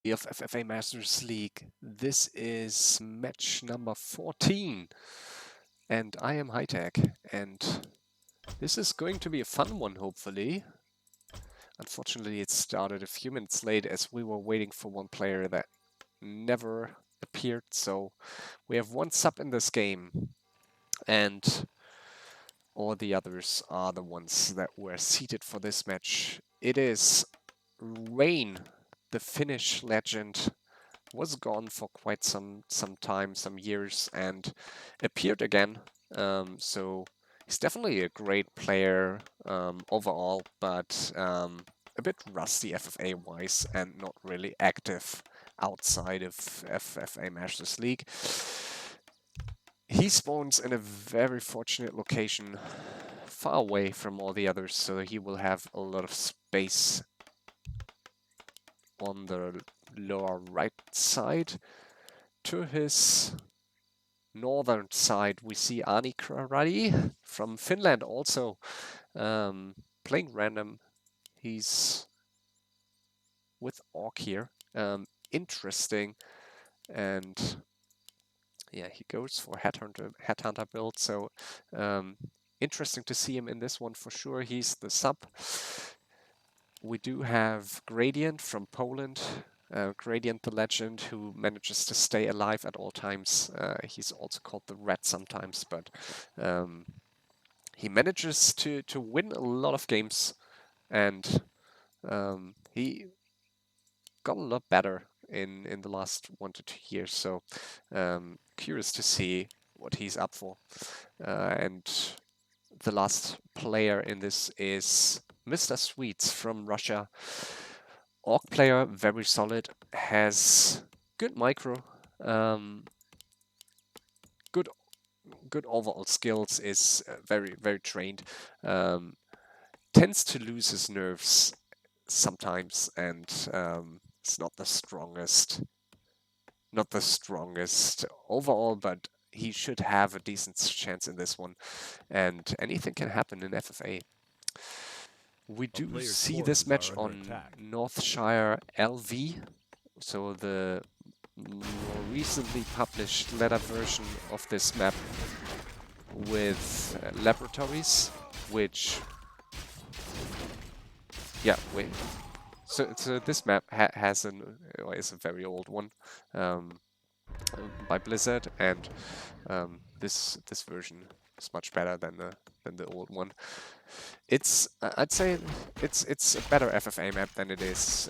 of FFA Masters League. This is match number 14, and I am Hightech, and this is going to be a fun one, hopefully. Unfortunately, it started a few minutes late as we were waiting for one player that never appeared, so we have one sub in this game, and all the others are the ones that were seated for this match. It is Rain, the Finnish legend, was gone for quite some time, some years, and appeared again. So he's definitely a great player overall, but a bit rusty FFA wise and not really active outside of FFA Masters League. He spawns in a very fortunate location, far away from all the others, so he will have a lot of space on the lower right side. To his northern side, we see Aarni from Finland also, playing random. He's with Orc here. Interesting, and yeah, he goes for headhunter build. So interesting to see him in this one for sure. He's the sub. We do have Gradient from Poland. Gradient the legend, who manages to stay alive at all times. He's also called the Rat sometimes, but he manages to win a lot of games, and he got a lot better in the last 1 to 2 years. So curious to see what he's up for. And the last player in this is mrSweets from Russia. Orc player, very solid, has good micro, good overall skills, is very trained. Tends to lose his nerves sometimes, and it's not the strongest overall, but he should have a decent chance in this one, and anything can happen in FFA. We do see this match on Northshire LV, so the more recently published letter version of this map with laboratories, which, yeah, wait. So this map has is a very old one by Blizzard, and this version is much better than the old one. It's I'd say it's a better FFA map than it is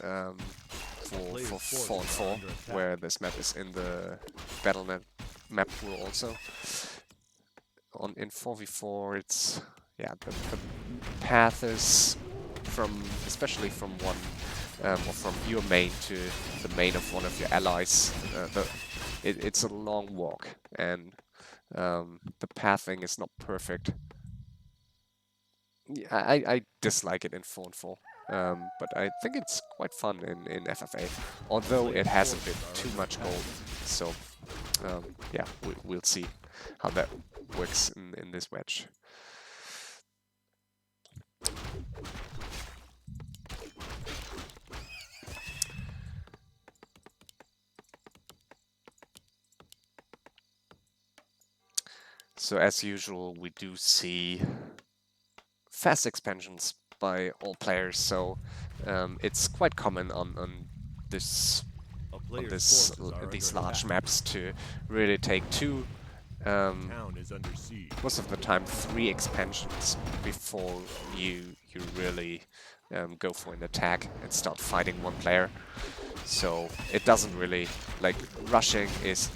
for 4 and 4, where this map is in the Battle.net map pool also. In 4v4, it's the path is especially from one or from your main to the main of one of your allies. It's a long walk, and the pathing is not perfect. I dislike it in 4 and 4, but I think it's quite fun in FFA, although it has a bit too much gold. So yeah, we'll see how that works in this match. So as usual, we do see fast expansions by all players, so it's quite common on these large maps to really take 2, most of the time 3 expansions before you really go for an attack and start fighting one player. So it doesn't really, like, rushing is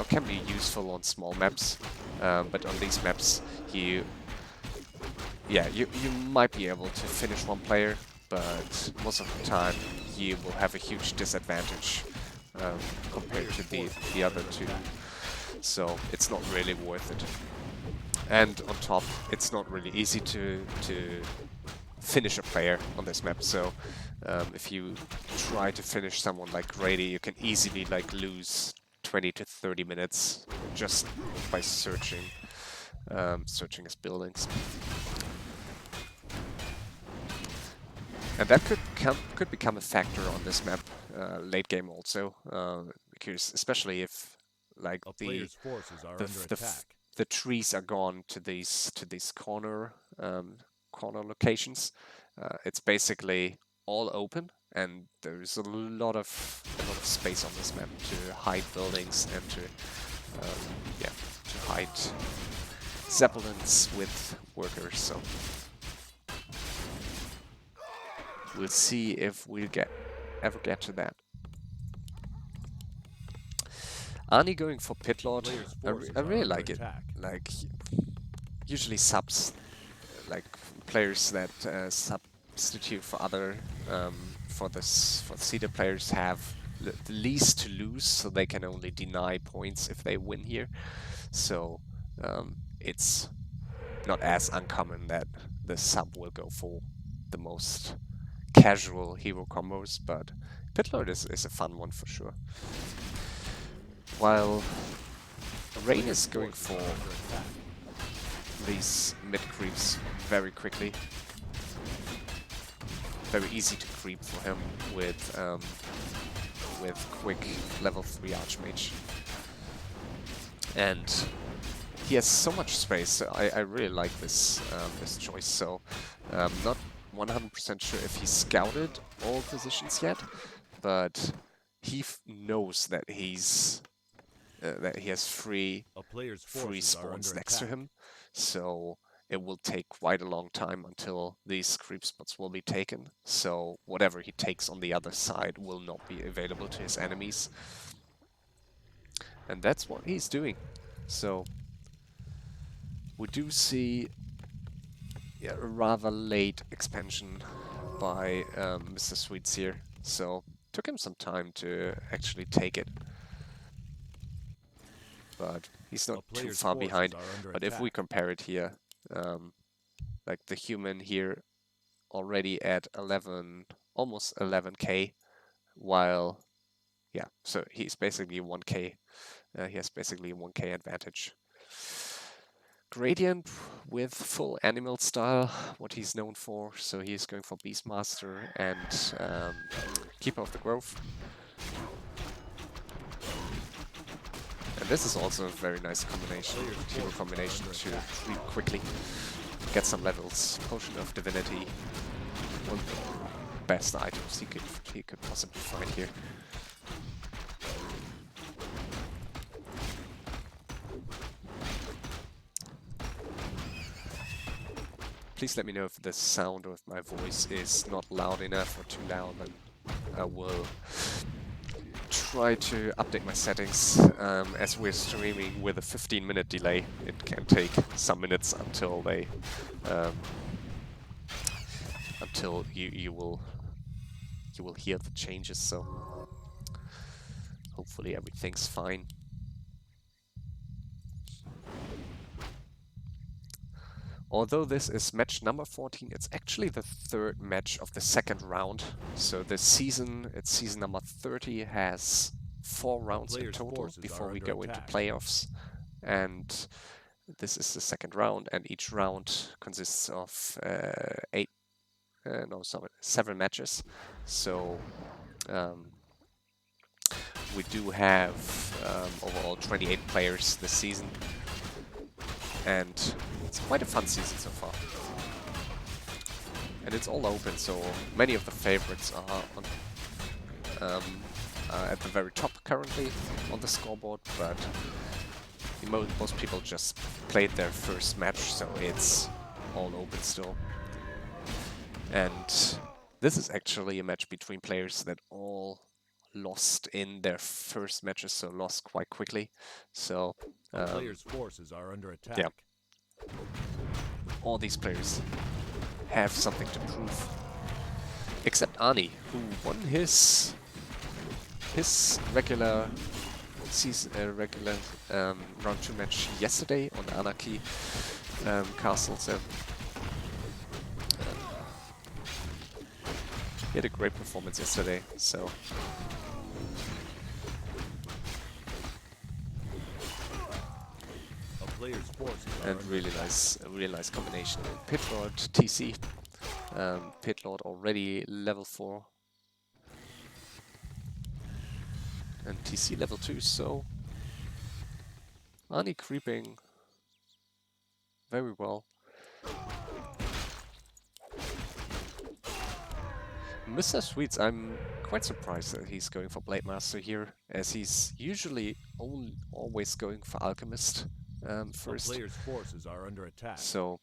can be useful on small maps, but on these maps you might be able to finish one player, but most of the time you will have a huge disadvantage compared to the other 2. So it's not really worth it. And on top, it's not really easy to finish a player on this map. So if you try to finish someone like Grady, you can easily lose 20 to 30 minutes just by searching his buildings. And that could become a factor on this map. late game also, because especially if like A player's forces are the under f- the, f- attack. the trees are gone to these corner locations. It's basically all open, and there's a lot of space on this map to hide buildings and to yeah, to hide zeppelins with workers. So we'll see if we'll ever get to that. Aarni going for Pit A Lord. player's I forces are really under like it. attack. Like usually subs, like players that substitute for other for the seeded players have the least to lose, so they can only deny points if they win here. So it's not as uncommon that the sub will go for the most casual hero combos, but Pitlord is a fun one for sure. While Rain is going for these mid creeps very quickly. Very easy to creep for him with quick level 3 Archmage. And he has so much space, so I really like this this choice. So not 100% sure if he scouted all positions yet, but he knows that that he has free spawns next to him, so it will take quite a long time until these creep spots will be taken. So whatever he takes on the other side will not be available to his enemies, and that's what he's doing. So we do see a rather late expansion by mrSweets here, so took him some time to actually take it. But he's not too far behind. But if we compare it here, like the human here already at 11, almost 11k, while yeah, so he's basically 1k. He has basically 1k advantage. Gradient with full animal style, what he's known for. So he's going for Beastmaster and Keeper of the Grove. And this is also a very nice combination, hero combination to creep quickly, get some levels. Potion of Divinity, one of the best items he could possibly find here. Please let me know if the sound of my voice is not loud enough or too loud, and I will try to update my settings. As we're streaming with a 15-minute delay, it can take some minutes until they until you will hear the changes. So hopefully everything's fine. Although this is match number 14, it's actually the third match of the second round. So this season, it's season number 30, has 4 rounds in total before we go into playoffs. And this is the second round, and each round consists of 7 matches. So we do have overall 28 players this season, and it's quite a fun season so far. And it's all open, so many of the favorites are at the very top currently on the scoreboard, but most people just played their first match, so it's all open still. And this is actually a match between players that all lost in their first matches, so lost quite quickly. So player's forces are under attack. Yeah, all these players have something to prove, except Aarni, who won his regular season round 2 match yesterday on Anarchy Castle. So he had a great performance yesterday. So and a really nice combination. Pitlord TC. Pitlord already level 4. and TC level 2, so aarni creeping very well. mrSweets, I'm quite surprised that he's going for Blade Master here, as he's usually always going for Alchemist first. Player's forces are under attack. So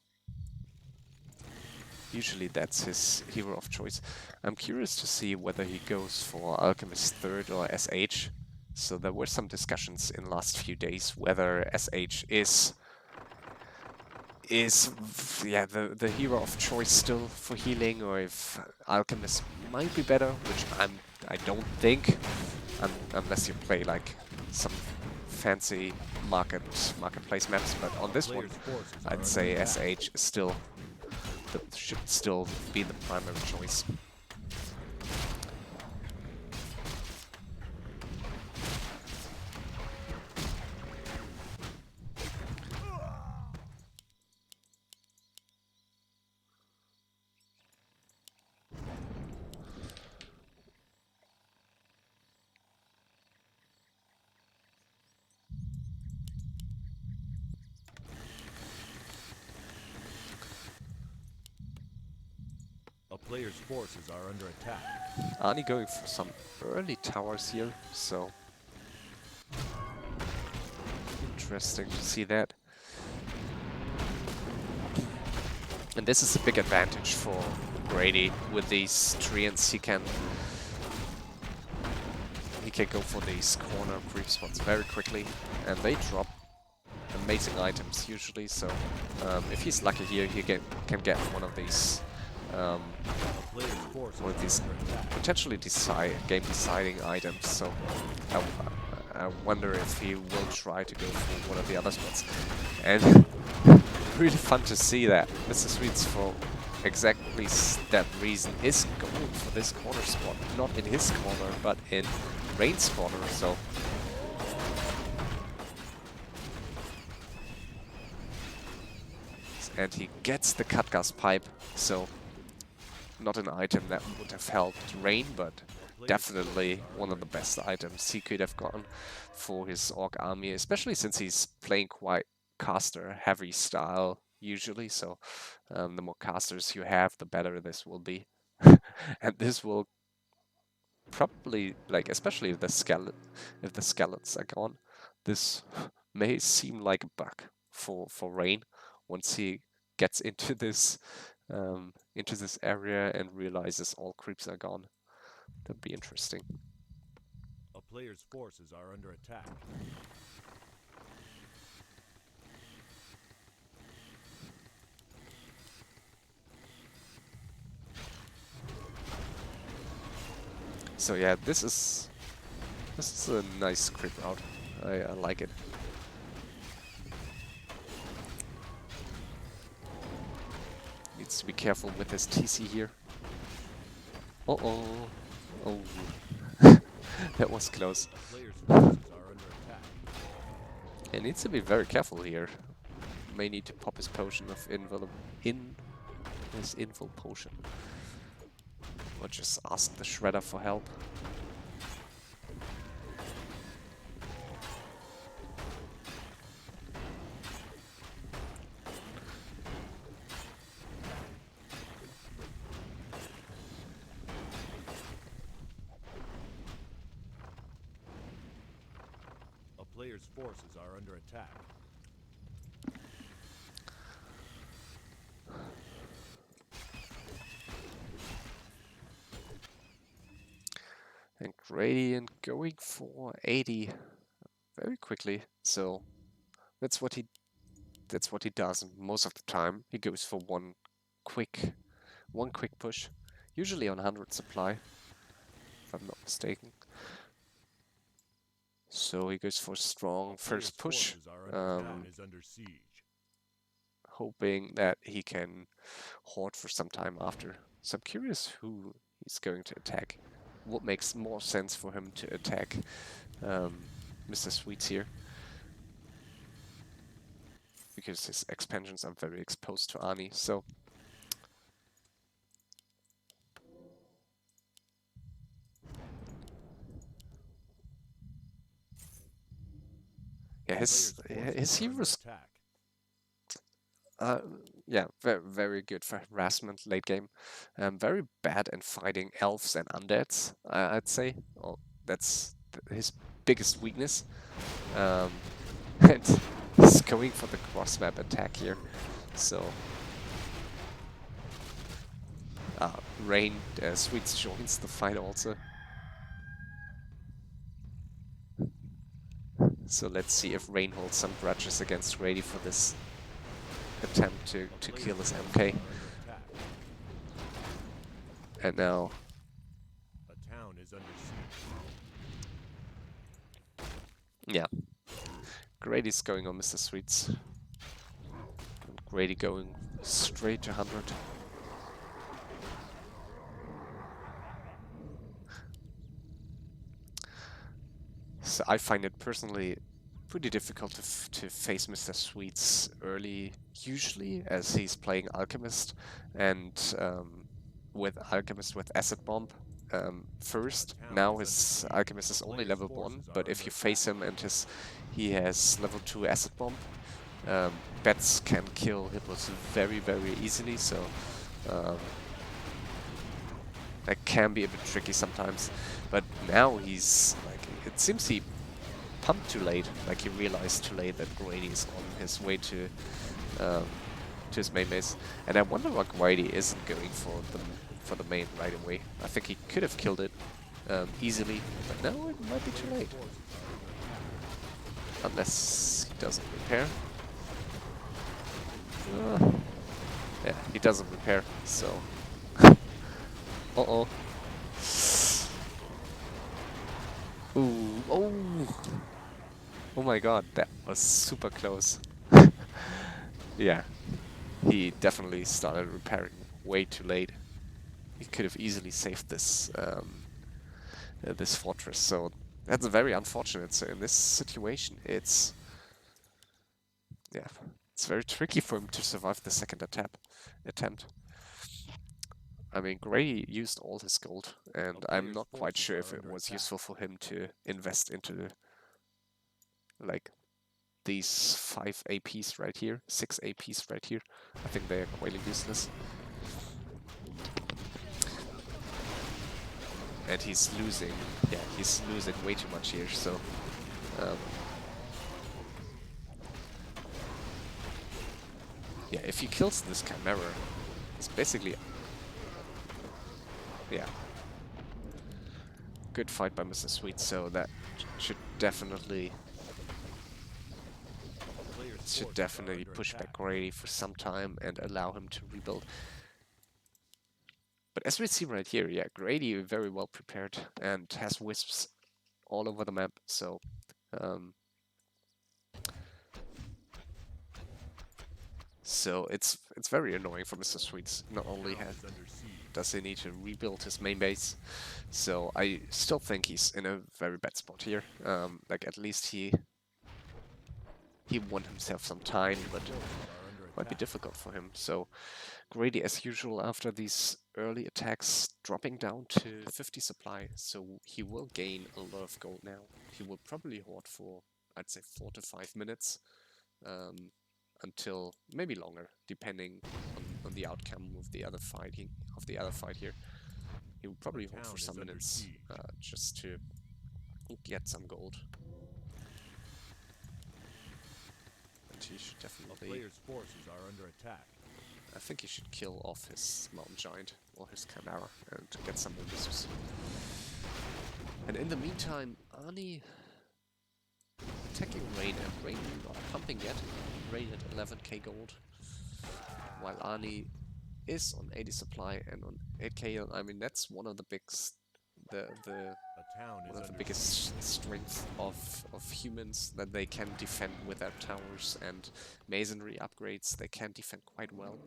usually that's his hero of choice. I'm curious to see whether he goes for Alchemist third or SH. So there were some discussions in last few days whether SH is yeah the hero of choice still for healing, or if Alchemist might be better, which I don't think, unless you play like some fancy marketplace maps. But on this one, I'd say SH is still should still be the primary choice. A player's forces are under attack. Aarni going for some early towers here, so interesting to see that. And this is a big advantage for Grady with these treants. He can go for these corner creep spots very quickly, and they drop amazing items usually. So if he's lucky here, he can get one of these potentially game deciding items. So I wonder if he will try to go for one of the other spots. And really fun to see that mrSweets, for exactly that reason, is going for this corner spot. Not in his corner, but in Rain's corner. So and he gets the cut gas pipe, so not an item that would have helped Rain, but definitely one of the best items he could have gotten for his Orc army, especially since he's playing quite caster heavy style usually. So the more casters you have, the better this will be. And this will probably, like, especially if the skeletons are gone, this may seem like a bug for Rain once he gets into this area and realizes all creeps are gone. That'd be interesting. A player's forces are under attack. So yeah, this is a nice creep route. I like it. Needs to be careful with his TC here. Uh-oh. Oh. That was close. He needs to be very careful here. May need to pop his potion of his invul potion. Or just ask the Shredder for help. A player's forces are under attack. And Gradient going for 80 very quickly. So that's what he does most of the time. He goes for one quick push, usually on 100 supply, if I'm not mistaken. So he goes for strong first push, hoping that he can hoard for some time after. So I'm curious who he's going to attack. What makes more sense for him to attack mrSweets here? Because his expansions are very exposed to aarni, so Yeah, Player's forces his are under heroes, attack. yeah, very good for harassment late game. Very bad in fighting elves and undeads, I'd say. Oh, that's his biggest weakness. Um, and he's going for the cross map attack here. So, Rain Sweets joins the fight also. So let's see if Rain holds some grudges against Grady for this attempt to kill his MK. And now, A town is under siege. yeah, Grady's going on Mr. Sweets. And Grady going straight to 100. So I find it personally pretty difficult to face Mr. Sweets early, usually, as he's playing Alchemist, and with Alchemist with Acid Bomb first. Now his Alchemist is only level 1, but if you face him and he has level 2 Acid Bomb, bats can kill hippos very easily, so that can be a bit tricky sometimes. But now he's like, it seems he pumped too late, like he realized too late that Grady is on his way to his main base. And I wonder why Grady isn't going for the main right away. I think he could have killed it easily, but now it might be too late. Unless he doesn't repair. Yeah, he doesn't repair, so... Uh-oh. Ooh, oh! Oh my god, that was super close. Yeah, he definitely started repairing way too late. He could have easily saved this this fortress, so that's very unfortunate. So in this situation, it's very tricky for him to survive the second attempt. I mean, Gray used all his gold, and I'm not quite sure if it was useful for him to invest into like these 5 APs right here, 6 APs right here. I think they are quite useless. And he's losing way too much here, so yeah, if he kills this Chimera, it's basically, yeah, good fight by Mr. Sweet, so that should definitely push back Grady for some time and allow him to rebuild. But as we see right here, yeah, Grady very well prepared and has wisps all over the map, so so it's very annoying for Mr. Sweets. Not only does he need to rebuild his main base, so I still think he's in a very bad spot here. Like at least he won himself some time, but might be difficult for him. So Grady, as usual, after these early attacks, dropping down to 50 supply, so he will gain a lot of gold now. He will probably hoard for, I'd say, 4 to 5 minutes, until maybe longer, depending on the outcome of the other fight here. He will probably hoard for some minutes, just to get some gold. And he should definitely... A player's forces are under attack. I think he should kill off his Mountain Giant or his Chimera and get some more boosters. And in the meantime, aarni attacking Rain, and Rain not pumping yet. Rain at 11k gold, while aarni is on 80 supply and on 8k. I mean, that's one of the biggest strengths of humans, that they can defend with their towers and masonry upgrades. They can defend quite well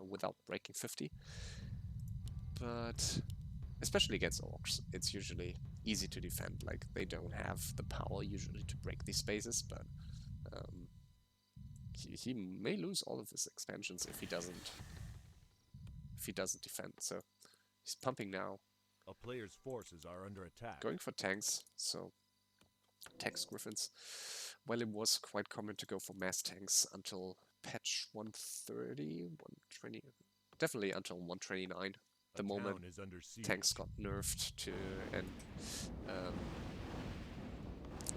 without breaking 50. But especially against orcs, it's usually easy to defend. Like, they don't have the power usually to break these spaces, but he may lose all of his expansions if he doesn't defend. So he's pumping now. A player's forces are under attack. Going for tanks, so tanks griffins. well, it was quite common to go for mass tanks until patch 130, 120, definitely until 129. The moment Town is under siege. tanks got nerfed to, and um,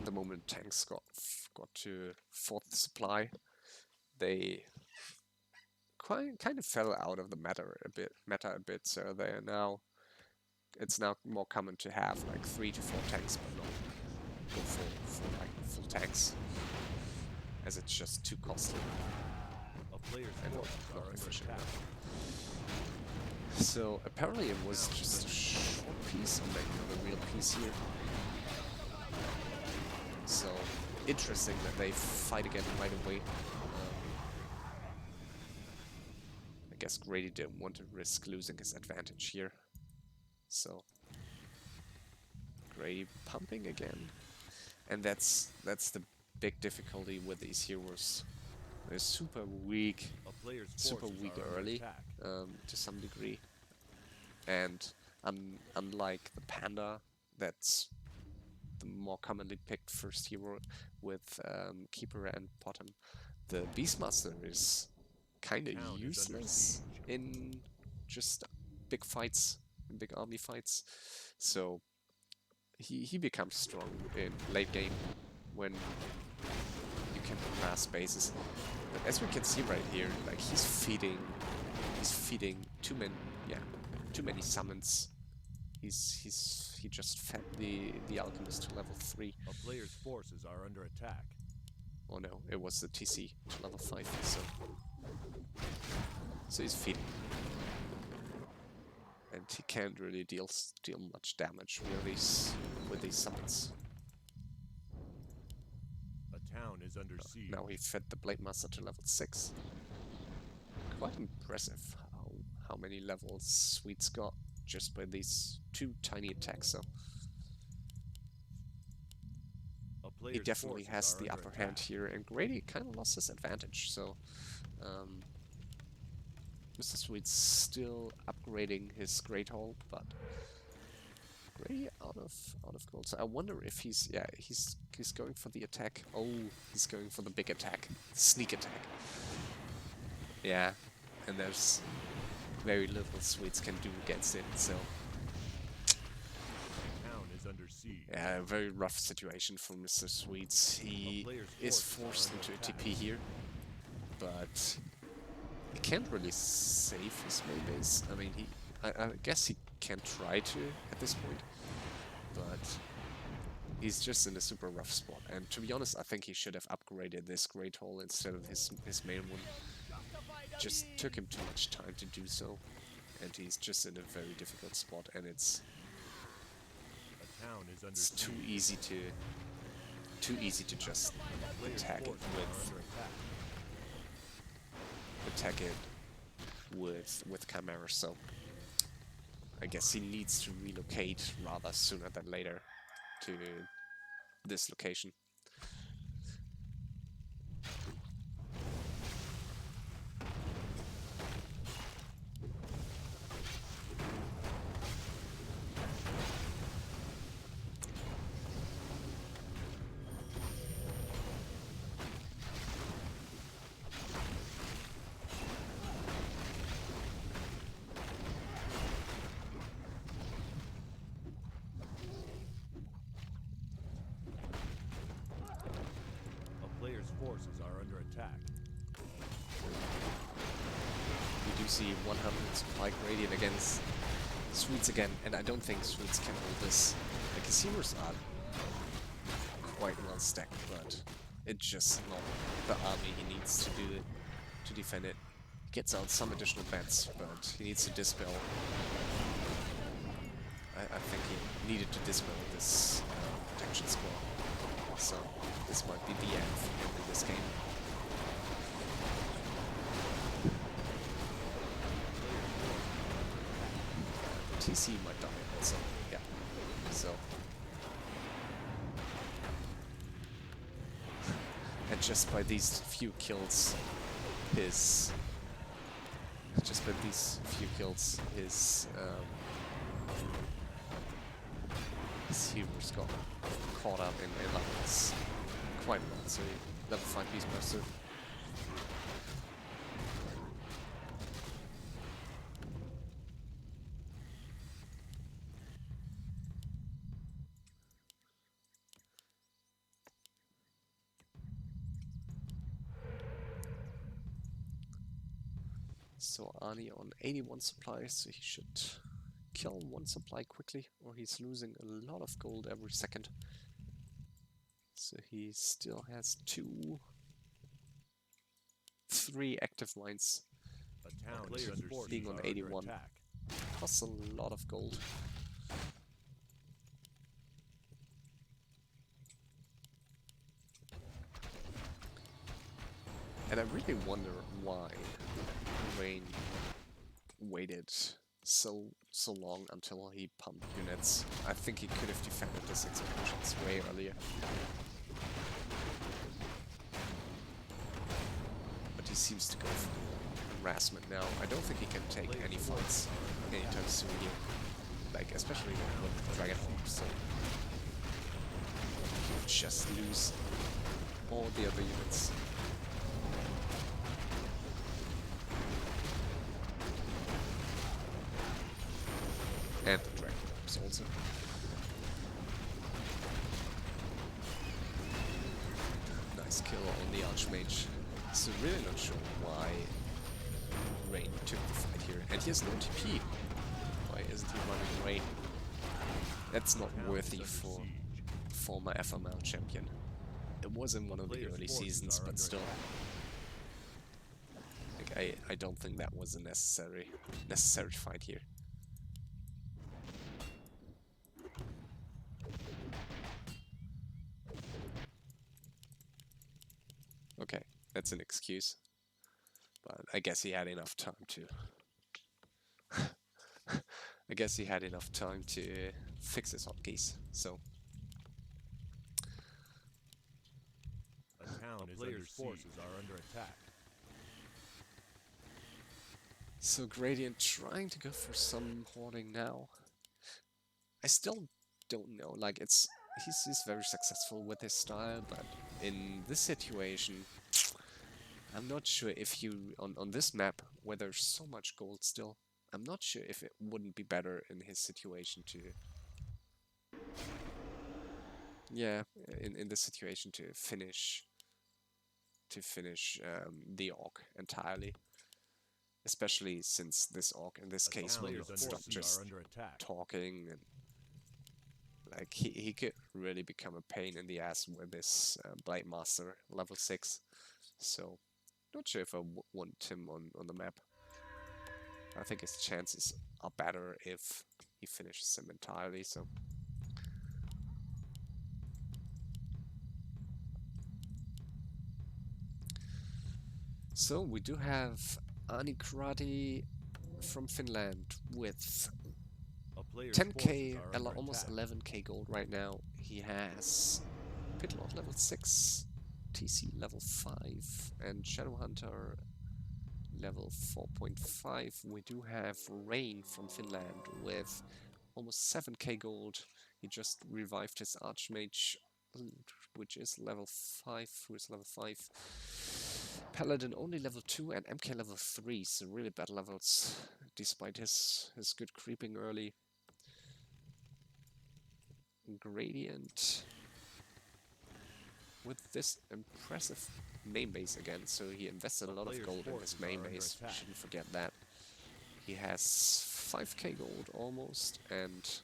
the moment tanks got to fourth supply, they kind of fell out of the meta a bit. So they are now, it's now more common to have like 3 to 4 tanks, but not go for like full tanks, as it's just too costly A player's and forces not are under efficient attack. enough. So apparently it was just a short piece, or maybe not a real piece here. So interesting that they fight again right away. I guess Grady didn't want to risk losing his advantage here. So Grady pumping again. And that's the big difficulty with these heroes. They're super weak, A player's super forces weak are under early, attack. to some degree. And unlike the Panda, that's the more commonly picked first hero with Keeper and Bottom, the Beastmaster is kind of Town is under useless siege. in just big fights, in big army fights. So he becomes strong in late game when you can harass bases. But as we can see right here, like he's feeding too many summons. He just fed the alchemist to level 3. A player's forces are under attack. Oh no, it was the TC to level 5, so he's feeding. And he can't really deal much damage with these summons. A town is under siege. Now he fed the Blade Master to level 6. Quite impressive how many levels Sweets got just by these 2 tiny attacks. So A he player's definitely forces has are the under upper attack. hand here, and Grady kind of lost his advantage. So Mr. Sweet's still upgrading his Great Hall, but Grady out of gold. So I wonder if he's going for the attack. Oh, he's going for the big attack, sneak attack. Yeah, and there's very little Sweets can do against it. So Town is under siege. yeah, a very rough situation for Mr. Sweets. He is forced into a TP here, but he can't really save his main base. I mean, I guess he can try to at this point, but he's just in a super rough spot. And to be honest, I think he should have upgraded this Great Hall instead of his main one. Just took him too much time to do so, and he's just in a very difficult spot. And it's A town is under too siege. easy to just A player's attack it forces are under attack. with Chimera. So I guess he needs to relocate rather sooner than later to this location. A player's forces are under attack. We do see 100 supply gradient against Sweets again, and I don't think Sweets can hold this. Like his heroes are quite well stacked, but it's just not the army he needs to do it, to defend it. He gets out some additional bats, but he needs to dispel. I think he needed to dispel this protection squad, so this might be the end for him in this game. TC might die also, yeah. So and just by these few kills, his heroes got caught up in levels quite a lot, so level 5 Beastmaster. So Aarni on 81 supplies, so he should kill one supply quickly, or he's losing a lot of gold every second. So he still has 3 active mines. A town Being on 81 costs a lot of gold. And I really wonder why Rain waited so long until he pumped units. I think he could have defended this expeditions way earlier. But he seems to go for harassment now. I don't think he can take any fights anytime soon here. Like, especially with Dragonhawk, so he would just lose all the other units. And the Dragonhawks also. Nice kill on the Archmage. So really not sure why Rain took the fight here. And he has no TP. Why isn't he running Rain? That's not worthy for former FML champion. It was in one of the early seasons, but still. Like, I don't think that was a necessary fight here. Okay, that's an excuse. But I guess he had enough time to... I guess he had enough time to fix his hotkeys, so... A town player's forces are under attack. So Gradient trying to go for some hoarding now. I still don't know, like he's very successful with his style, but in this situation, I'm not sure if you, on this map, where there's so much gold still, I'm not sure if it wouldn't be better in his situation to... Yeah, in this situation to finish the Orc entirely. Especially since this Orc in this case will stop just talking, and like he could really become a pain in the ass with this Blade Master level 6. So not sure if I want him on the map. I think his chances are better if he finishes him entirely, so... So we do have Aarni Karate from Finland with 10k, almost 11k gold right now. He has Pitlord level 6, TC level 5, and Shadowhunter level 4.5. We do have Rain from Finland with almost 7k gold. He just revived his Archmage, which is level 5, who is level 5. Paladin only level 2 and MK level 3, so really bad levels, despite his good creeping early. Gradient with this impressive main base again, so he invested a lot of gold in his main base, shouldn't forget that. He has 5k gold almost, and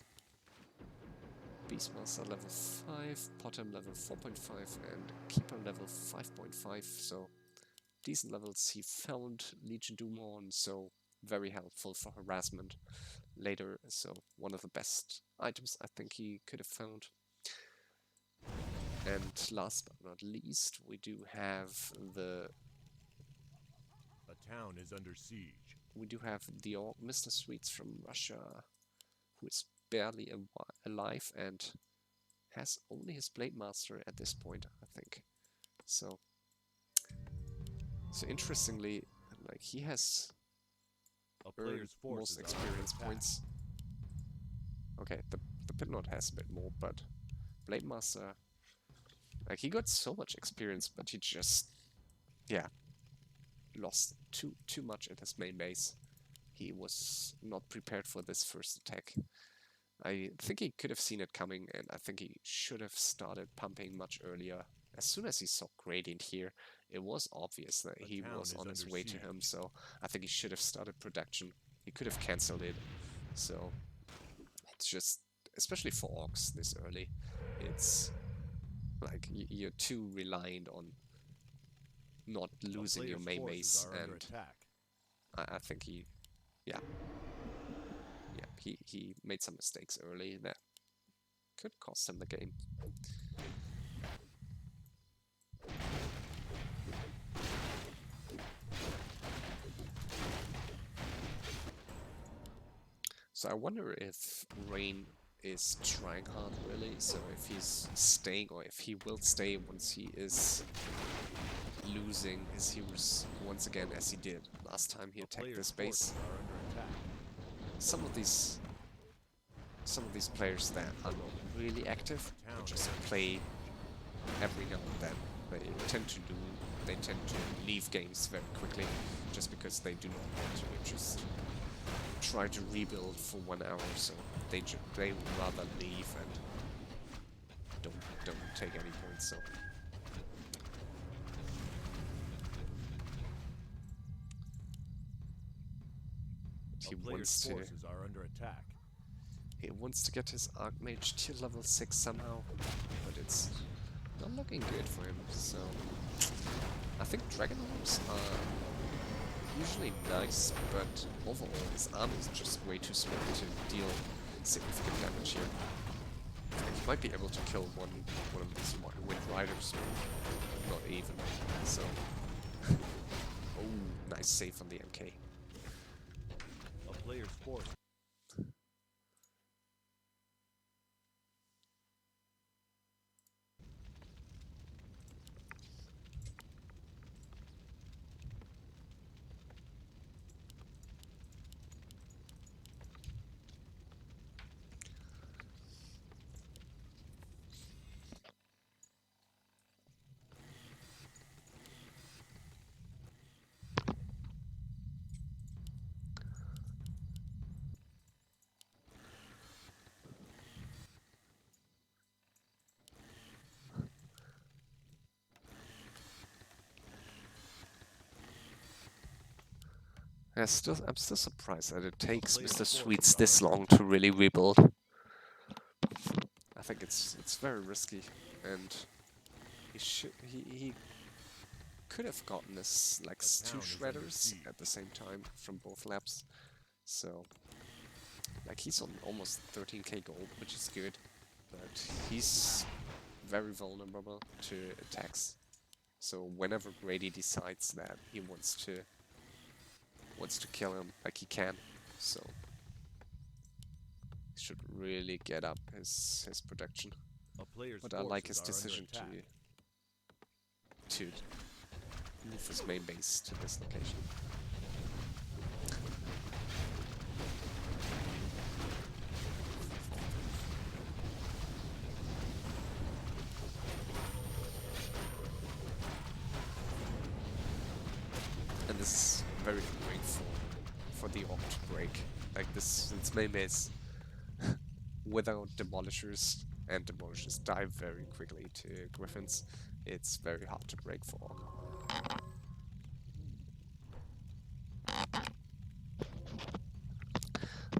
Beastmaster level 5, Potom level 4.5, and Keeper level 5.5, so decent levels. He found Legion Doom on, so very helpful for harassment later, so one of the best items I think he could have found. And last but not least, we do have the... A town is under siege. We do have the Orc mrSweets from Russia, who is barely alive and has only his Blade Master at this point, I think. So interestingly, like he has earned most experience points. Okay, the Pitlord has a bit more, but Blade Master Like, he got so much experience, but he just, yeah, lost too much at his main base. He was not prepared for this first attack. I think he could have seen it coming, and I think he should have started pumping much earlier. As soon as he saw Gradient here, it was obvious that he was on his way to him, so I think he should have started production. He could have cancelled it. So it's just, especially for orcs this early, it's like you're too reliant on not losing your main base, and I think yeah, he made some mistakes early that could cost him the game. So I wonder if Rain is trying hard really, so if he's staying or if he will stay once he is losing his heroes once again as he did last time he attacked this base. Some of these players that are not really active, they just play every now and then. They tend to leave games very quickly just because they do not want to just try to rebuild for 1 hour, so they would rather leave and don't take any points. So he wants to get his Archmage to level 6 somehow, but it's not looking good for him. So I think Dragon Arms are usually nice, but overall his army is just way too small to deal significant damage here. Like, he might be able to kill one of these Wind Riders, but not even. So, oh, nice save on the MK. A player's force. I'm still surprised that it takes mrSweets this long to really rebuild. I think it's very risky, and he could have gotten this like 2 shredders at the same time from both laps. So like he's on almost 13k gold, which is good, but he's very vulnerable to attacks. So whenever Grady decides that he wants to kill him, like he can. So he should really get up his production. But I like his decision to move his main base to this location. And this is very annoying for the Orc to break. Like this, its main base without demolishers, and demolishers die very quickly to griffins. It's very hard to break for Orc.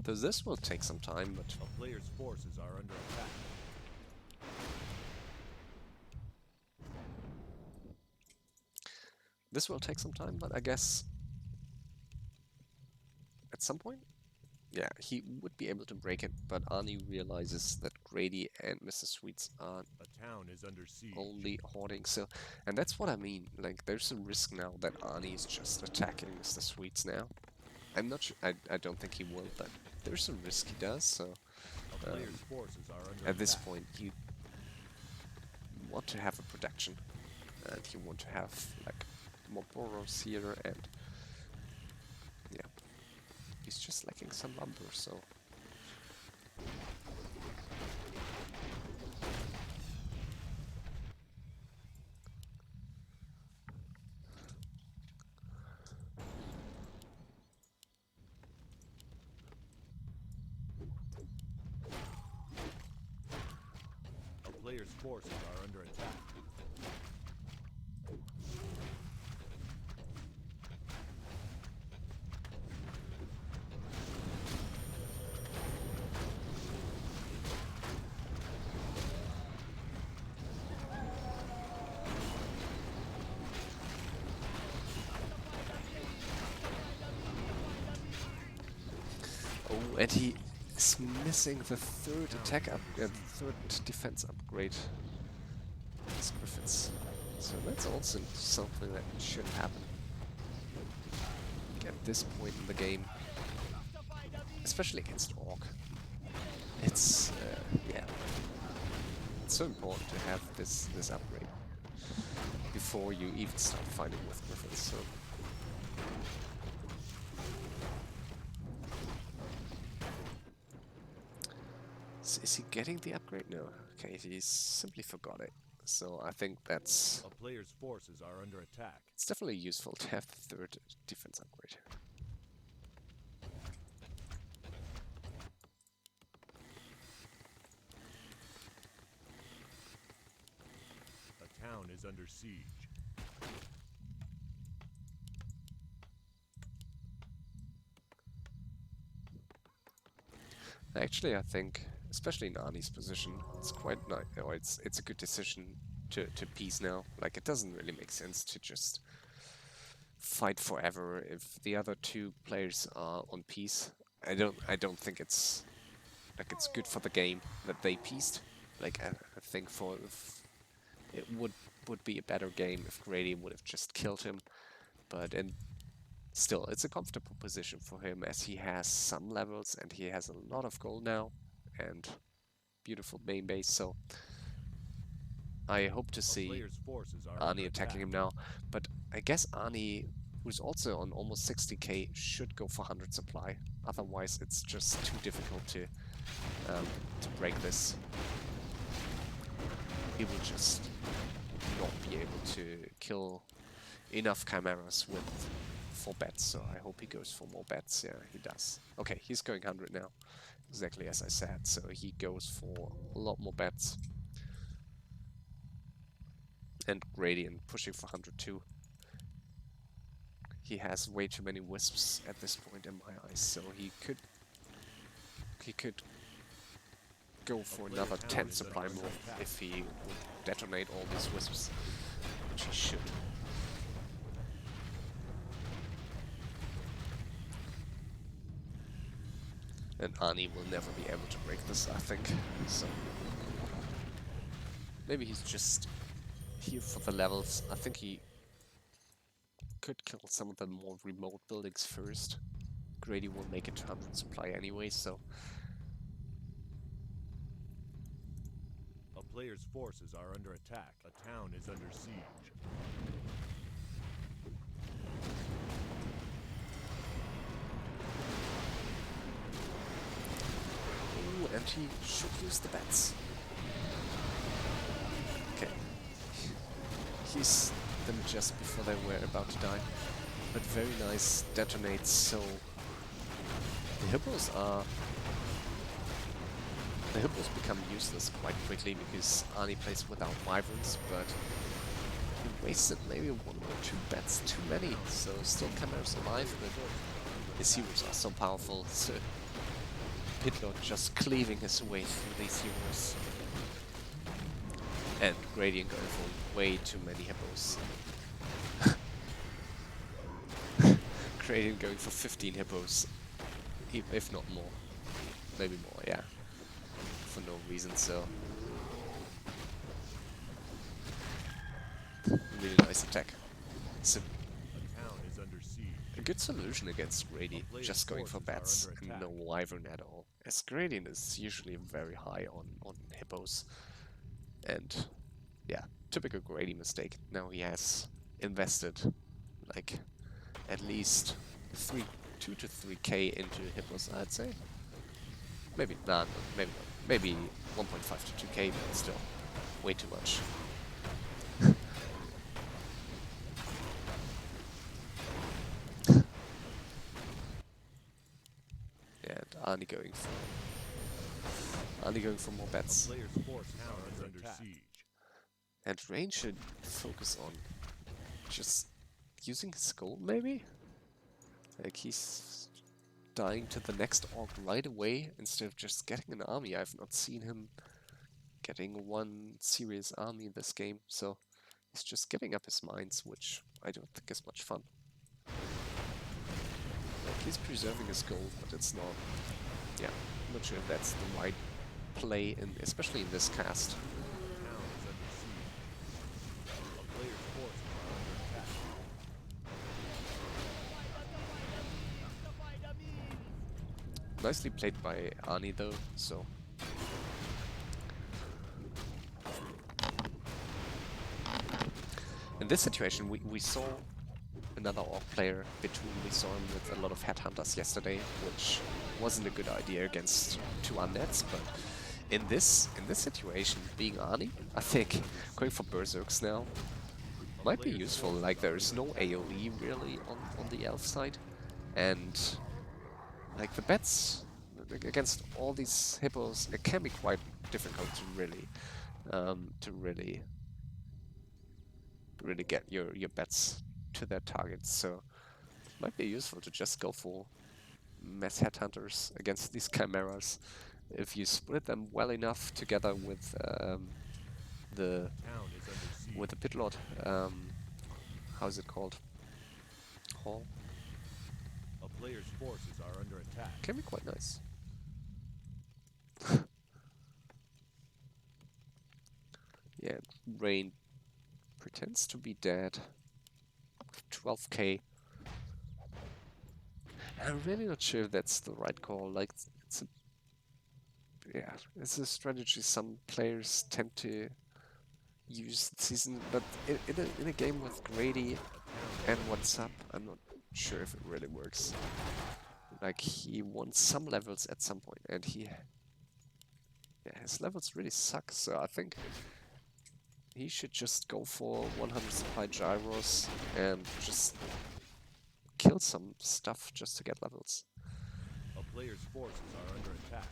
Though this will take some time, but a player's forces are under attack. This will take some time, but I guess at some point, yeah, he would be able to break it, but Aarni realizes that Grady and mrSweets are only hoarding, so, and that's what I mean, like, there's a risk now that Aarni is just attacking mrSweets now. I'm not sure, I don't think he will, but there's a risk he does, so at this point you want to have a protection, and you want to have, like, more burrows here, and yeah, he's just lacking some lumber, so player's forces are under attack. Oh, and he is missing the third attack up, third defense upgrade. These Griffins. So that's also something that shouldn't happen at this point in the game, especially against Orc. It's yeah, it's so important to have this upgrade before you even start fighting with Griffins. So. Is he getting the upgrade? No. Okay, he simply forgot it. So I think that's... A player's forces are under attack. It's definitely useful to have the third defense upgrade. A town is under siege. Actually, I think, especially in Arni's position, it's quite nice. Or it's a good decision to peace now. Like, it doesn't really make sense to just fight forever if the other two players are on peace. I don't think it's like it's good for the game that they peaced. Like, I think it would be a better game if Grady would have just killed him. But still, it's a comfortable position for him as he has some levels and he has a lot of gold now and beautiful main base. So I hope to see Aarni attacking him now. But I guess Aarni, who's also on almost 60k, should go for 100 supply. Otherwise, it's just too difficult to break this. He will just not be able to kill enough chimeras with 4 bets, so I hope he goes for more bets. Yeah, he does. Okay, he's going 100 now, exactly as I said, so he goes for a lot more bets. And Gradient pushing for 100 too. He has way too many wisps at this point in my eyes, so he could go for another 10 supply move if he would detonate all these wisps, which he should. And Aarni will never be able to break this, I think. So maybe he's just here for the levels. I think he could kill some of the more remote buildings first. Grady will make it to 100 supply anyway, so... A player's forces are under attack. A town is under siege. Ooh, and he should use the bats. Okay. He's them just before they were about to die. But very nice detonates, so... The hippos become useless quite quickly because Aarni plays without wyverns, but he wasted maybe 1 or 2 bets too many, so still chimeras alive, but his heroes are so powerful, so Pitlord just cleaving his way through these heroes. And Gradient going for way too many hippos. Gradient going for 15 hippos, if not more. Maybe more, yeah. For no reason, so... Really nice attack. So, a good solution against Grady, just going for bats and no wyvern at all. As Gradient is usually very high on hippos. And yeah, typical Grady mistake. Now he has invested like at least 2 to 3k into hippos, I'd say. Maybe not, maybe not. Maybe 1.5 to 2k, but still way too much. And Aarni Aarni going for more A bets. player's forces are under siege. And Rain should focus on just using his gold, maybe? Like, he's dying to the next orc right away instead of just getting an army. I've not seen him getting one serious army this game, so he's just giving up his mines, which I don't think is much fun. Like, he's preserving his gold, but it's not... Yeah, I'm not sure if that's the right play, especially in this cast. Nicely played by Aarni though, so... In this situation, we saw another orc player between. We saw him with a lot of headhunters yesterday, which wasn't a good idea against two undeads, but in this situation, being Aarni, I think going for berserks now might be useful. Like, there is no AoE really on the elf side, and like the bets against all these hippos, it can be quite difficult to really get your bets to their targets. So it might be useful to just go for mass headhunters against these chimeras. If you split them well enough together with the pit lord, how's it called? Hall. A player's forces are under attack. Can be quite nice. Yeah, Rain pretends to be dead. 12k. I'm really not sure if that's the right call. Like, it's a strategy some players tend to use this season, but in a game with Grady and What's Up, I'm not sure if it really works. Like, he won some levels at some point, and his levels really suck, so I think he should just go for 100 supply gyros and just kill some stuff just to get levels. A player's forces are under attack.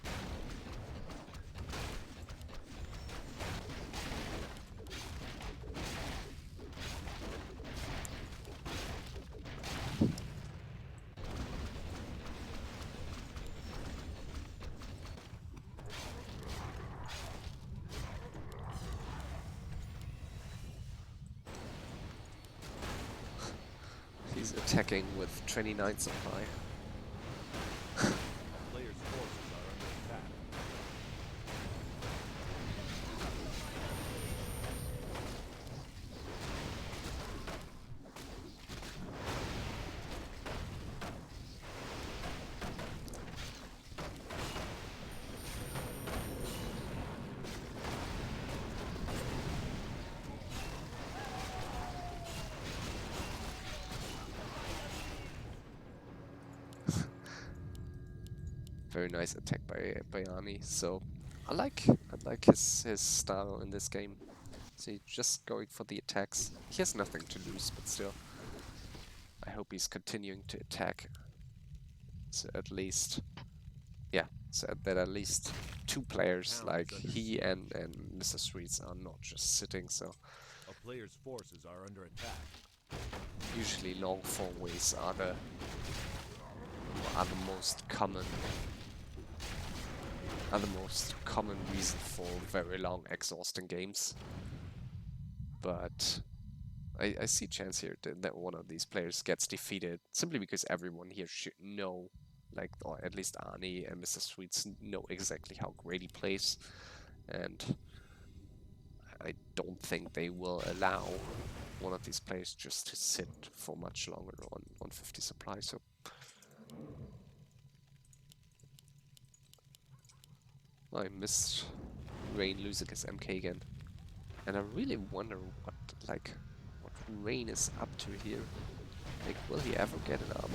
He's attacking with 29 supply. A player's forces are under attack. Very nice attack by Aarni. So I like his style in this game. So he's just going for the attacks. He has nothing to lose, but still, I hope he's continuing to attack. So at least, so that at least two players like he and mrSweets are not just sitting. So A player's forces are under attack. usually long four-ways are the most common reason for very long, exhausting games. But I see a chance here that one of these players gets defeated simply because everyone here should know, like, or at least Aarni and mrSweets know exactly how great he plays, and I don't think they will allow one of these players just to sit for much longer on 50 supply. So I missed Rain losing his MK again. And I really wonder what Rain is up to here. Like, will he ever get an armor?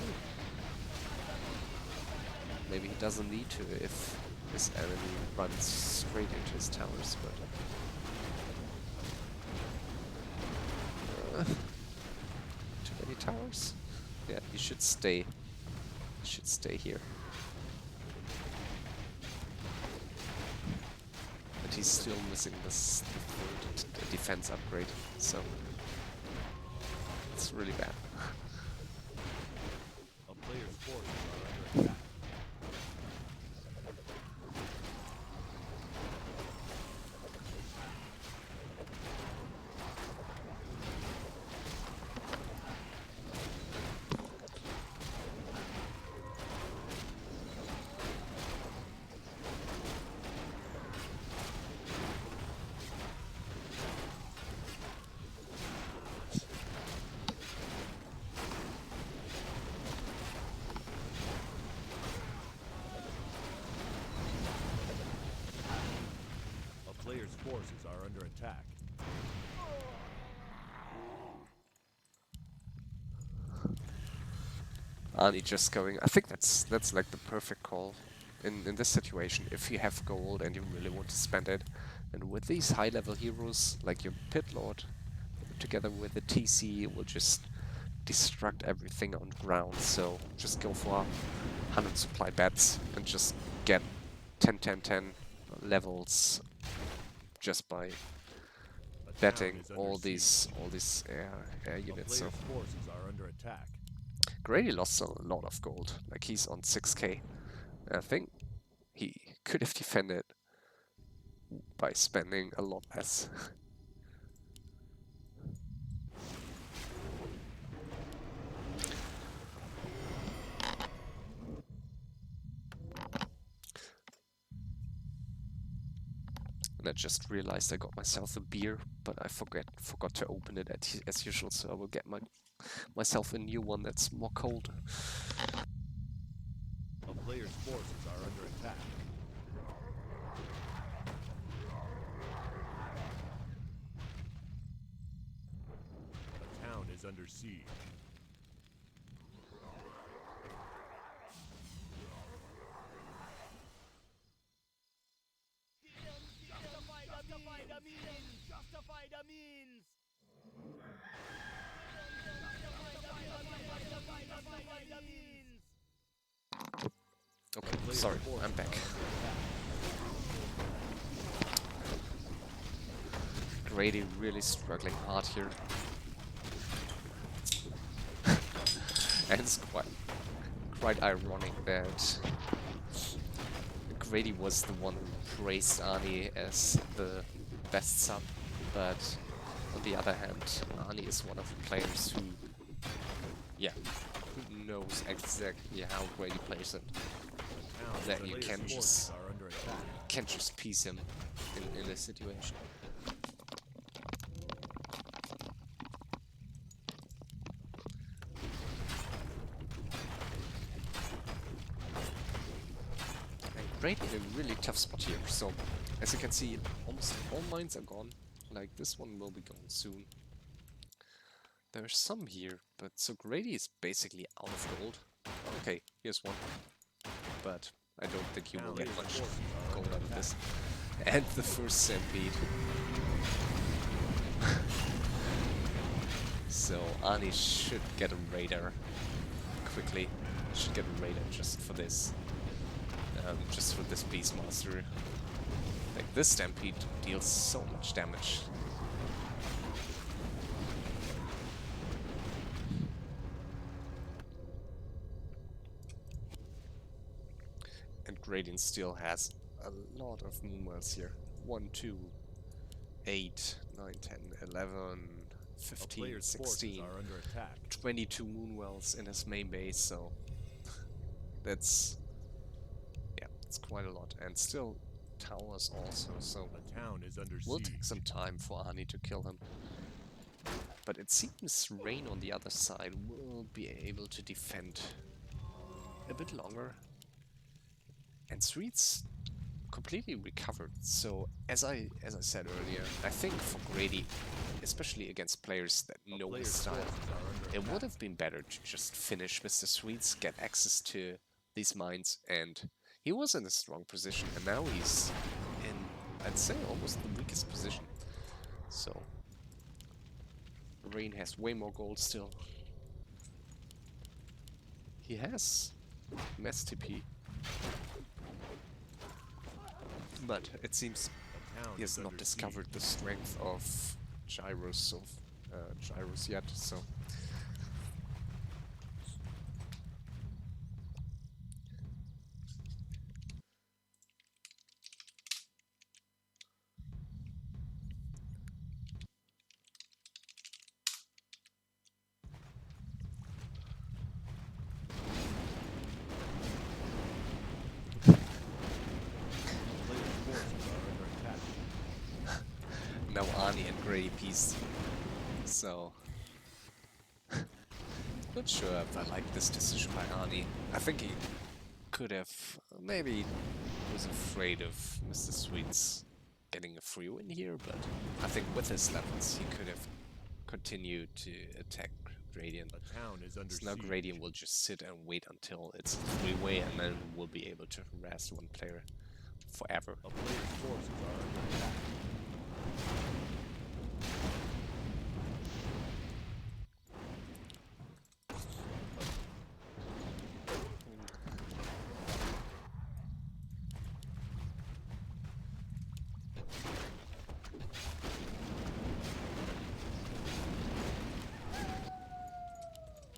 Maybe he doesn't need to if his enemy runs straight into his towers, but... too many towers? Yeah, he should stay. He should stay here. and he's still missing this the defense upgrade, so it's really bad. A player's forces are under attack. A player's forces are under attack. Aarni just going. I think that's like the perfect call in this situation. If you have gold and you really want to spend it, and with these high-level heroes like your Pit Lord, together with the TC, will just destruct everything on ground. So just go for 100 supply bets and just get 10, 10, 10 levels just by A town betting is all under these siege. air A units. So player's forces are under attack. Grady lost a lot of gold. Like he's on 6k. I think he could have defended by spending a lot less. And I just realized I got myself a beer, but I forgot to open it as usual, so I will get myself a new one that's more cold. A player's forces are under attack. A town is under siege. Justify the means. Okay, sorry, I'm back. Grady really struggling hard here. And it's quite ironic that Grady was the one who praised Aarni as the best sub, but on the other hand, Aarni is one of the players who, yeah, who knows exactly how Grady plays it. That you can't just piece him in this situation. Great in a really tough spot here. So, as you can see, almost all mines are gone. Like, this one will be gone soon. There's some here, but so Grady is basically out of gold. Okay, here's one. But I don't think you will get much gold out of this. And the first stampede. So, Aarni should get a radar quickly. Should get a radar just for this. Just for this Beastmaster. Like, this Stampede deals so much damage. And Gradient still has a lot of Moonwells here. 1, 2, 8, 9, 10, 11, 15, 16, 22 Moonwells in his main base, so that's... yeah, it's quite a lot. And still towers also, so a town is under will siege. take some time for Aarni to kill him. But it seems Rain on the other side will be able to defend a bit longer. And Sweets completely recovered. So as I said earlier, I think for Grady, especially against players that know his style, it would have been better to just finish Mr. Sweets, get access to these mines, and he was in a strong position, and now he's in, I'd say, almost the weakest position. So Rain has way more gold still. He has mass TP. But it seems town he is has not under discovered siege. the strength of gyros yet, so Player's forces are under attack. now Arnie and Grady Peace. So not sure if I like this decision by Arnie. I think he could have maybe was afraid of mrSweets getting a free win here, but I think with his levels he could have continued to attack Gradient. A town is under So now siege. Gradient will just sit and wait until it's a three-way, and then we'll be able to harass one player forever. A player's forces are under attack.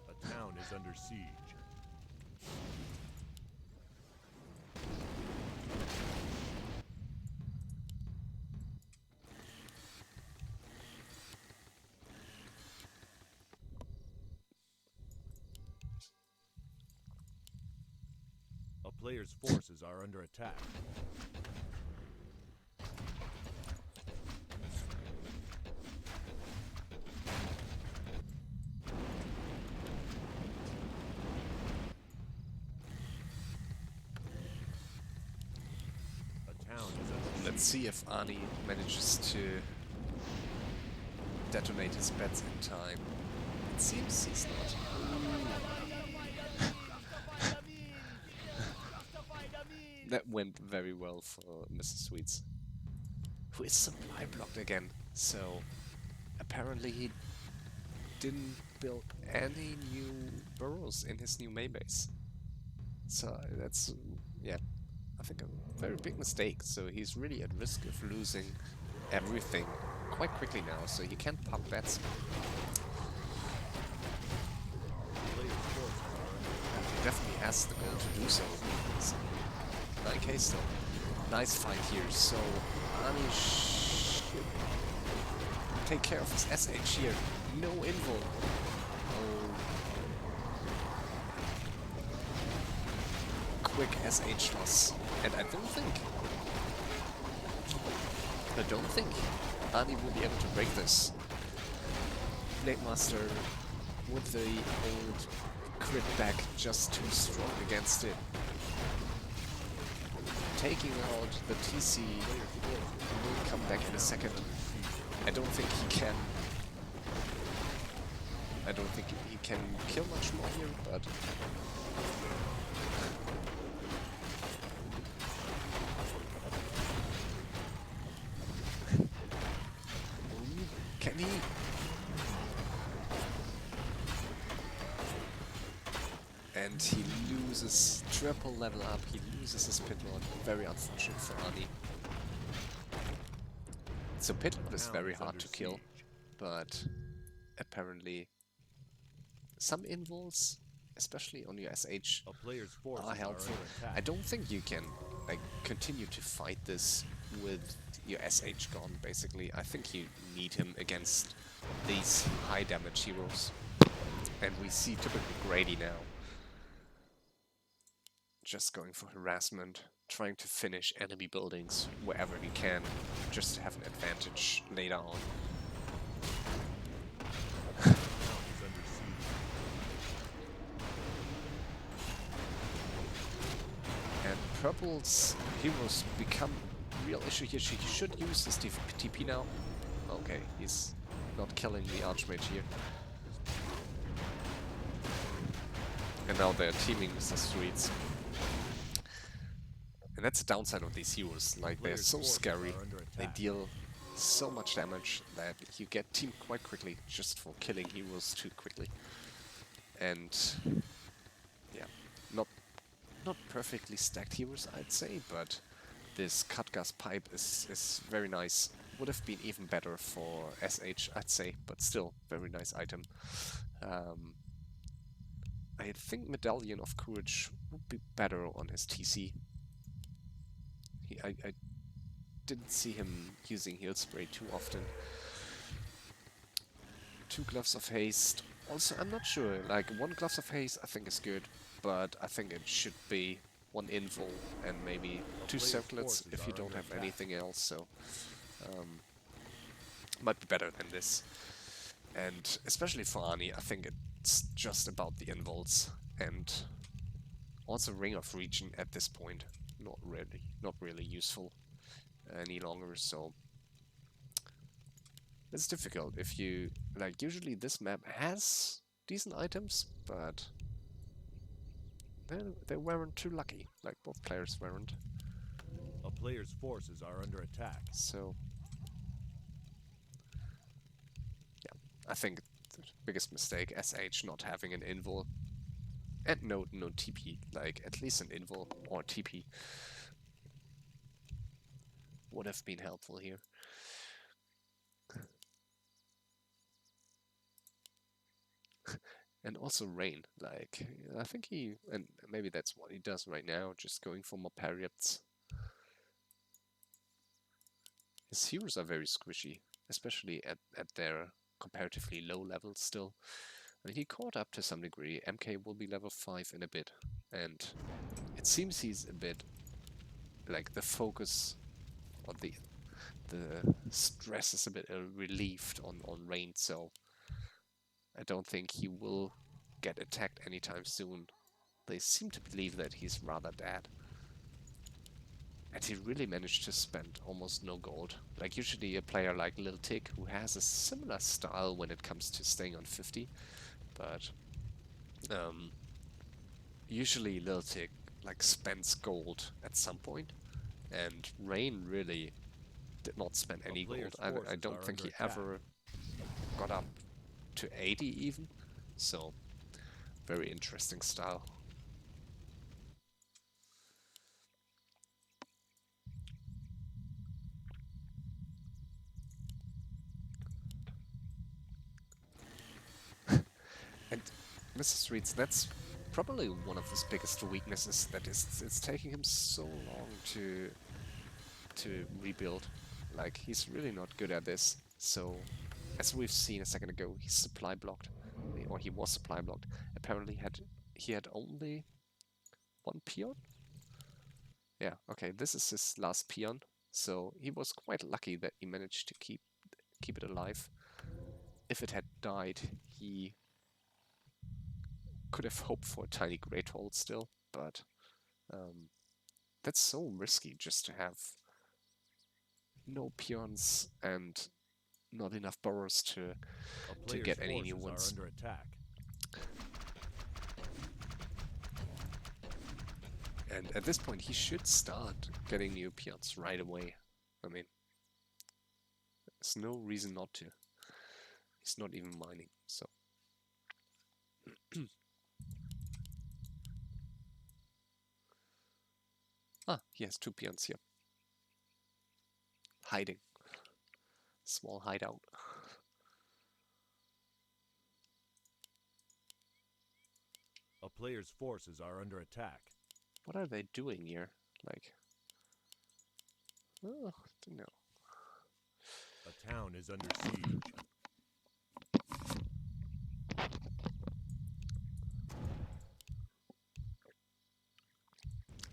A town is under siege. A player's forces are under attack. A town is under siege. Let's see if Arnie manages to detonate his bets in time. It seems he's not. That went very well for mrSweets, who is supply blocked again. So apparently he didn't build any new burrows in his new main base. So that's, yeah, I think a very big mistake. So he's really at risk of losing everything quite quickly now, so he can't pump bets. Player's forces are under attack. He definitely has the goal to do so. So, 9k still. Nice fight here. So Arnie should take care of his SH here. No invul. Oh. Quick SH loss. And I don't think Arnie will be able to break this. Blade Master with the old crit back just too strong against it. Taking out the TC will come back in a second. I don't think he can kill much more here, but can he? And he loses triple level up, he loses his pit lord. Very unfortunate for Arnie. So pit lord is very hard to kill, but apparently some invuls, especially on your SH, A player's forces are are helpful. under attack. I don't think you can like continue to fight this with your SH gone, basically. I think you need him against these high damage heroes. And we see typically Grady now just going for harassment, trying to finish enemy buildings wherever he can, just to have an advantage later on. A town is under siege. And Purple's heroes become a real issue here. He should use his TP now. Okay, he's not killing the Archmage here. And now they're teaming mrSweets. And that's the downside of these heroes. Like, they're Player's so forces scary. are under They attack. deal so much damage that you get teamed quite quickly just for killing heroes too quickly. And yeah, not perfectly stacked heroes, I'd say, but this cut gas pipe is very nice. Would have been even better for SH, I'd say, but still, very nice item. I think Medallion of Courage would be better on his TC. I didn't see him using heal spray too often. 2 gloves of haste. Also, I'm not sure. Like 1 gloves of haste, I think is good, but I think it should be 1 invul and maybe 2 circlets if you don't have anything else. So might be better than this. And especially for Aarni, I think it's just about the invuls and also Ring of Region at this point. Not really useful any longer. So it's difficult if you like. Usually this map has decent items, but they weren't too lucky. Like both players weren't. A player's forces are under attack. So yeah, I think the biggest mistake, SH not having an invul and no TP. Like at least an invul or TP would have been helpful here. And also Rain, like, I think and maybe that's what he does right now, just going for more parries. His heroes are very squishy, especially at their comparatively low levels still. I mean, he caught up to some degree. MK will be level 5 in a bit, and it seems he's a bit, like, the focus, or the stress is a bit relieved on Rain, so I don't think he will get attacked anytime soon. They seem to believe that he's rather dead. And he really managed to spend almost no gold. Like usually a player like Lil Tick, who has a similar style when it comes to staying on 50, but usually Lil Tick like spends gold at some point, and Rain really did not spend any gold. I don't think he ever got up to 80 even, so very interesting style. And mrSweets, that's probably one of his biggest weaknesses, that it's taking him so long to rebuild. Like, he's really not good at this, so as we've seen a second ago, he's supply blocked, or he was supply blocked. Apparently he had only 1 peon? Yeah, okay, this is his last peon, so he was quite lucky that he managed to keep it alive. If it had died, he could have hoped for a tiny great hold still, but that's so risky just to have no peons and not enough burrows to get any new ones. Under attack. And at this point, he should start getting new peons right away. I mean, there's no reason not to. He's not even mining, so. He has 2 peons here. Hiding. Small hideout. A player's forces are under attack. What are they doing here? Like, oh, I don't know. A town is under siege.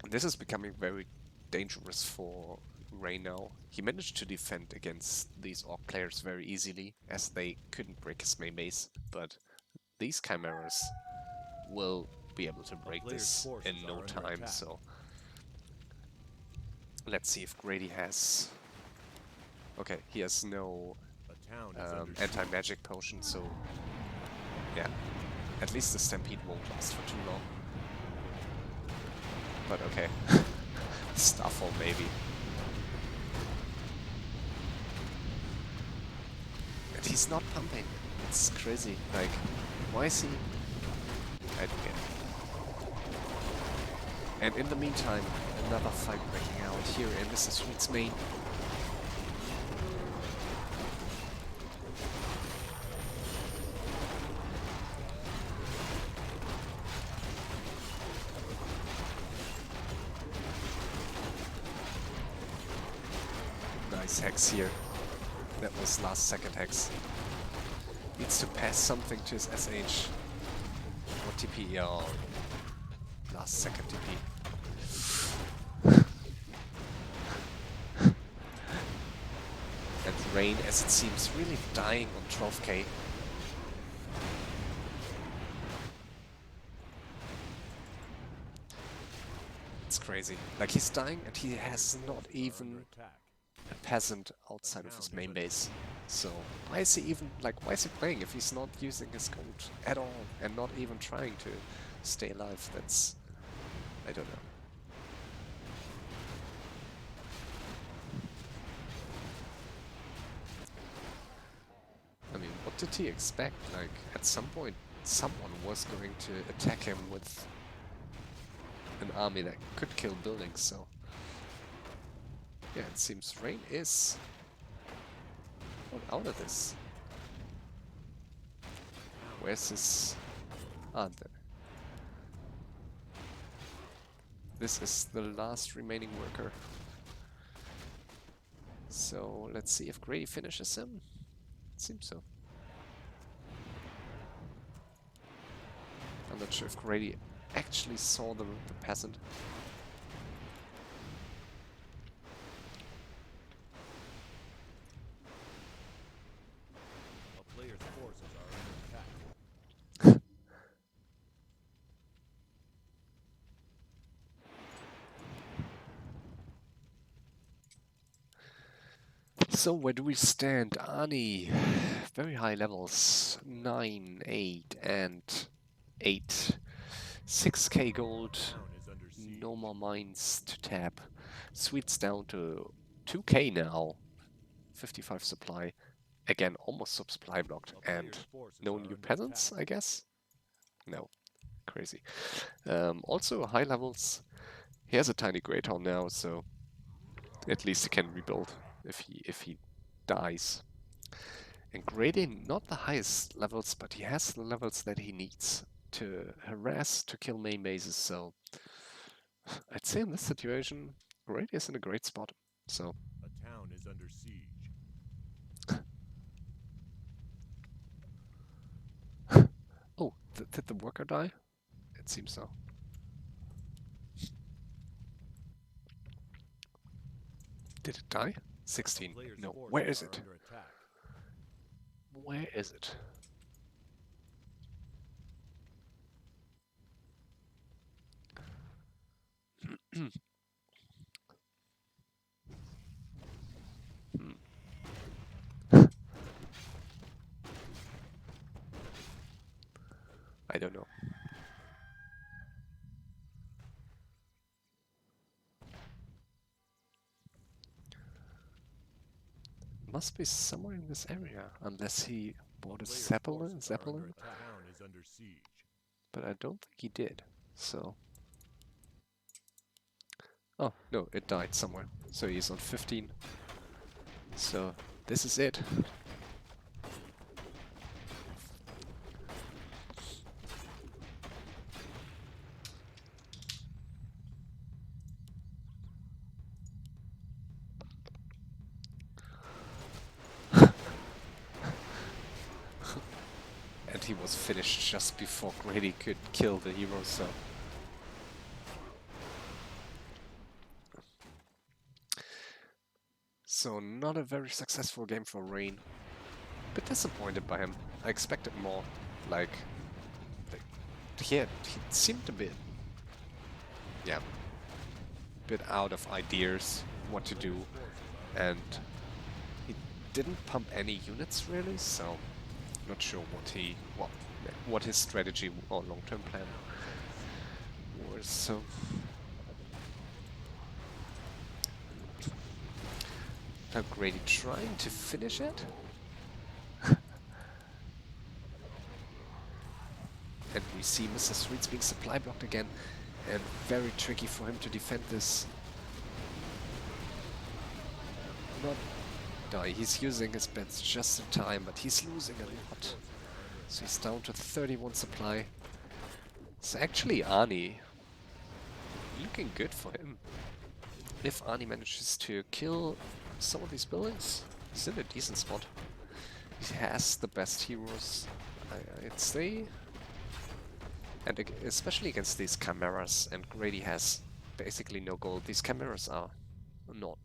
This is becoming very dangerous for Ray now. He managed to defend against these orc players very easily, as they couldn't break his main base, but these chimeras will be able to break this in no time, so let's see if Grady has... Okay, he has no anti-magic potion, so yeah, at least the Stampede won't last for too long. But okay, Starfall maybe. And he's not pumping, it's crazy, like, why is he... I don't get it. And in the meantime, another fight breaking out here in mrSweets' main. Nice hex here. That was last second hex. Needs to pass something to his SH. Or TP, oh. Last second TP. And Rain, as it seems, really dying on 12k. It's crazy. Like, he's dying and he has not even a peasant outside of his main base. So why is he even, like, why is he playing if he's not using his gold at all and not even trying to stay alive? That's, I don't know. I mean, what did he expect? Like, at some point, someone was going to attack him with an army that could kill buildings, so... Yeah, it seems Rain is not out of this. Where's his... Ah, there. This is the last remaining worker. So, let's see if Grady finishes him. It seems so. I'm not sure if Grady actually saw the peasant. A player's forces are under attack. So where do we stand? Aarni, very high levels, 9, 8 and 8. 6k gold, Town is under siege. no more mines to tap. Sweets down to 2k now, 55 supply. Again, almost supply blocked, A and player's forces no are new under peasants, attack. I guess? No, crazy. Also high levels, he has a tiny Great Hall now, so at least he can rebuild if he dies. And Grady, not the highest levels, but he has the levels that he needs to harass, to kill main bases, so I'd say in this situation, Grady is in a great spot. So A town is under siege. oh, did the worker die? It seems so. Did it die? 16. A player's No, forces where is are it? under attack. Where is it? I don't know. Must be somewhere in this area, unless he bought a Player's Zeppelin, forces are under attack. Town is under siege. but I don't think he did. So, oh no, it died somewhere. So he's on 15. So this is it. And he was finished just before Grady could kill the hero, so... So not a very successful game for Rain. Bit disappointed by him. I expected more. Like he seemed a bit... yeah. Bit out of ideas what to do. And he didn't pump any units really, so... Not sure what his strategy or long-term plan was. So now Grady trying to finish it, and we see mrSweets being supply blocked again. And very tricky for him to defend this. Not die. He's using his bets just in time, but he's losing a lot. So he's down to 31 supply. It's actually aarni. Looking good for him. If aarni manages to kill some of these buildings, he's in a decent spot. He has the best heroes, I'd say. And especially against these chimeras, and Grady has basically no gold. These chimeras are not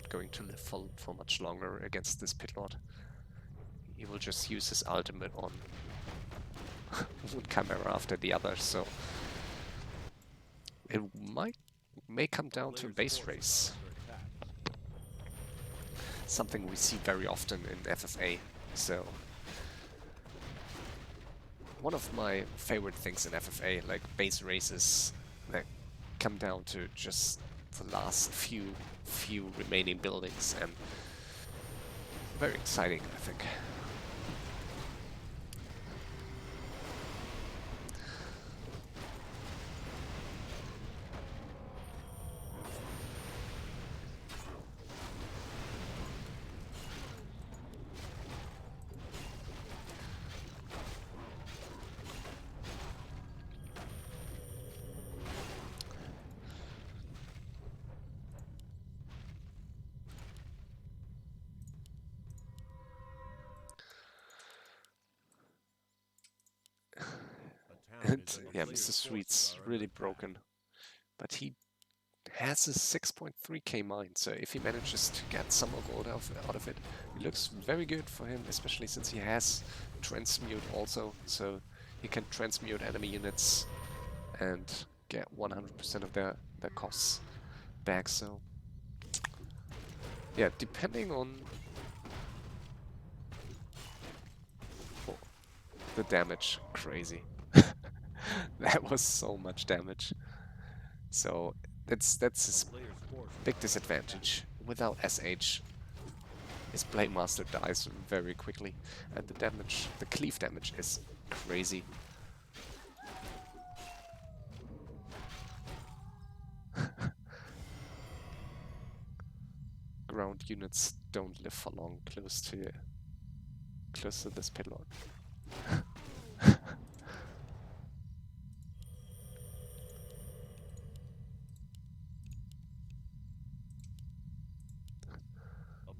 going to live for much longer against this pitlord. He will just use his ultimate on one chimera after the other, so it may come down to a base race. Something we see very often in FFA, so one of my favorite things in FFA, like base races that come down to just the last few remaining buildings, and very exciting, I think. And yeah, mrSweets really broken, but he has a 6.3k mine, so if he manages to get some more gold out of it, it looks very good for him, especially since he has transmute also, so he can transmute enemy units and get 100% of their costs back. So yeah, depending on the damage, crazy. That was so much damage. So that's his big disadvantage. Without SH, his Blade Master dies very quickly, and the cleave damage is crazy. Ground units don't live for long close to this pitlord.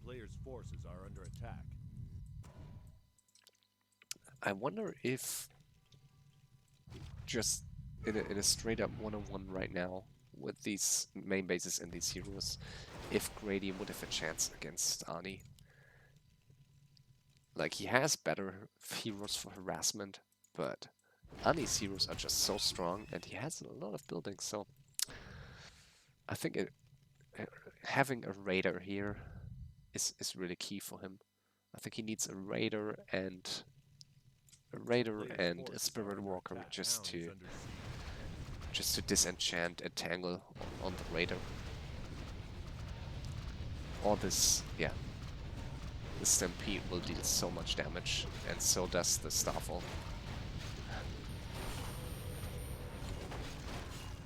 Player's forces are under attack. I wonder if just in a straight up one-on-one right now with these main bases and these heroes, if Grady would have a chance against aarni. Like, he has better heroes for harassment, but aarni's heroes are just so strong, and he has a lot of buildings, so I think having a raider here is really key for him. I think he needs a raider and a spirit walker just to disenchant and tangle on the raider. All this, yeah. The stampede will deal so much damage, and so does the starfall.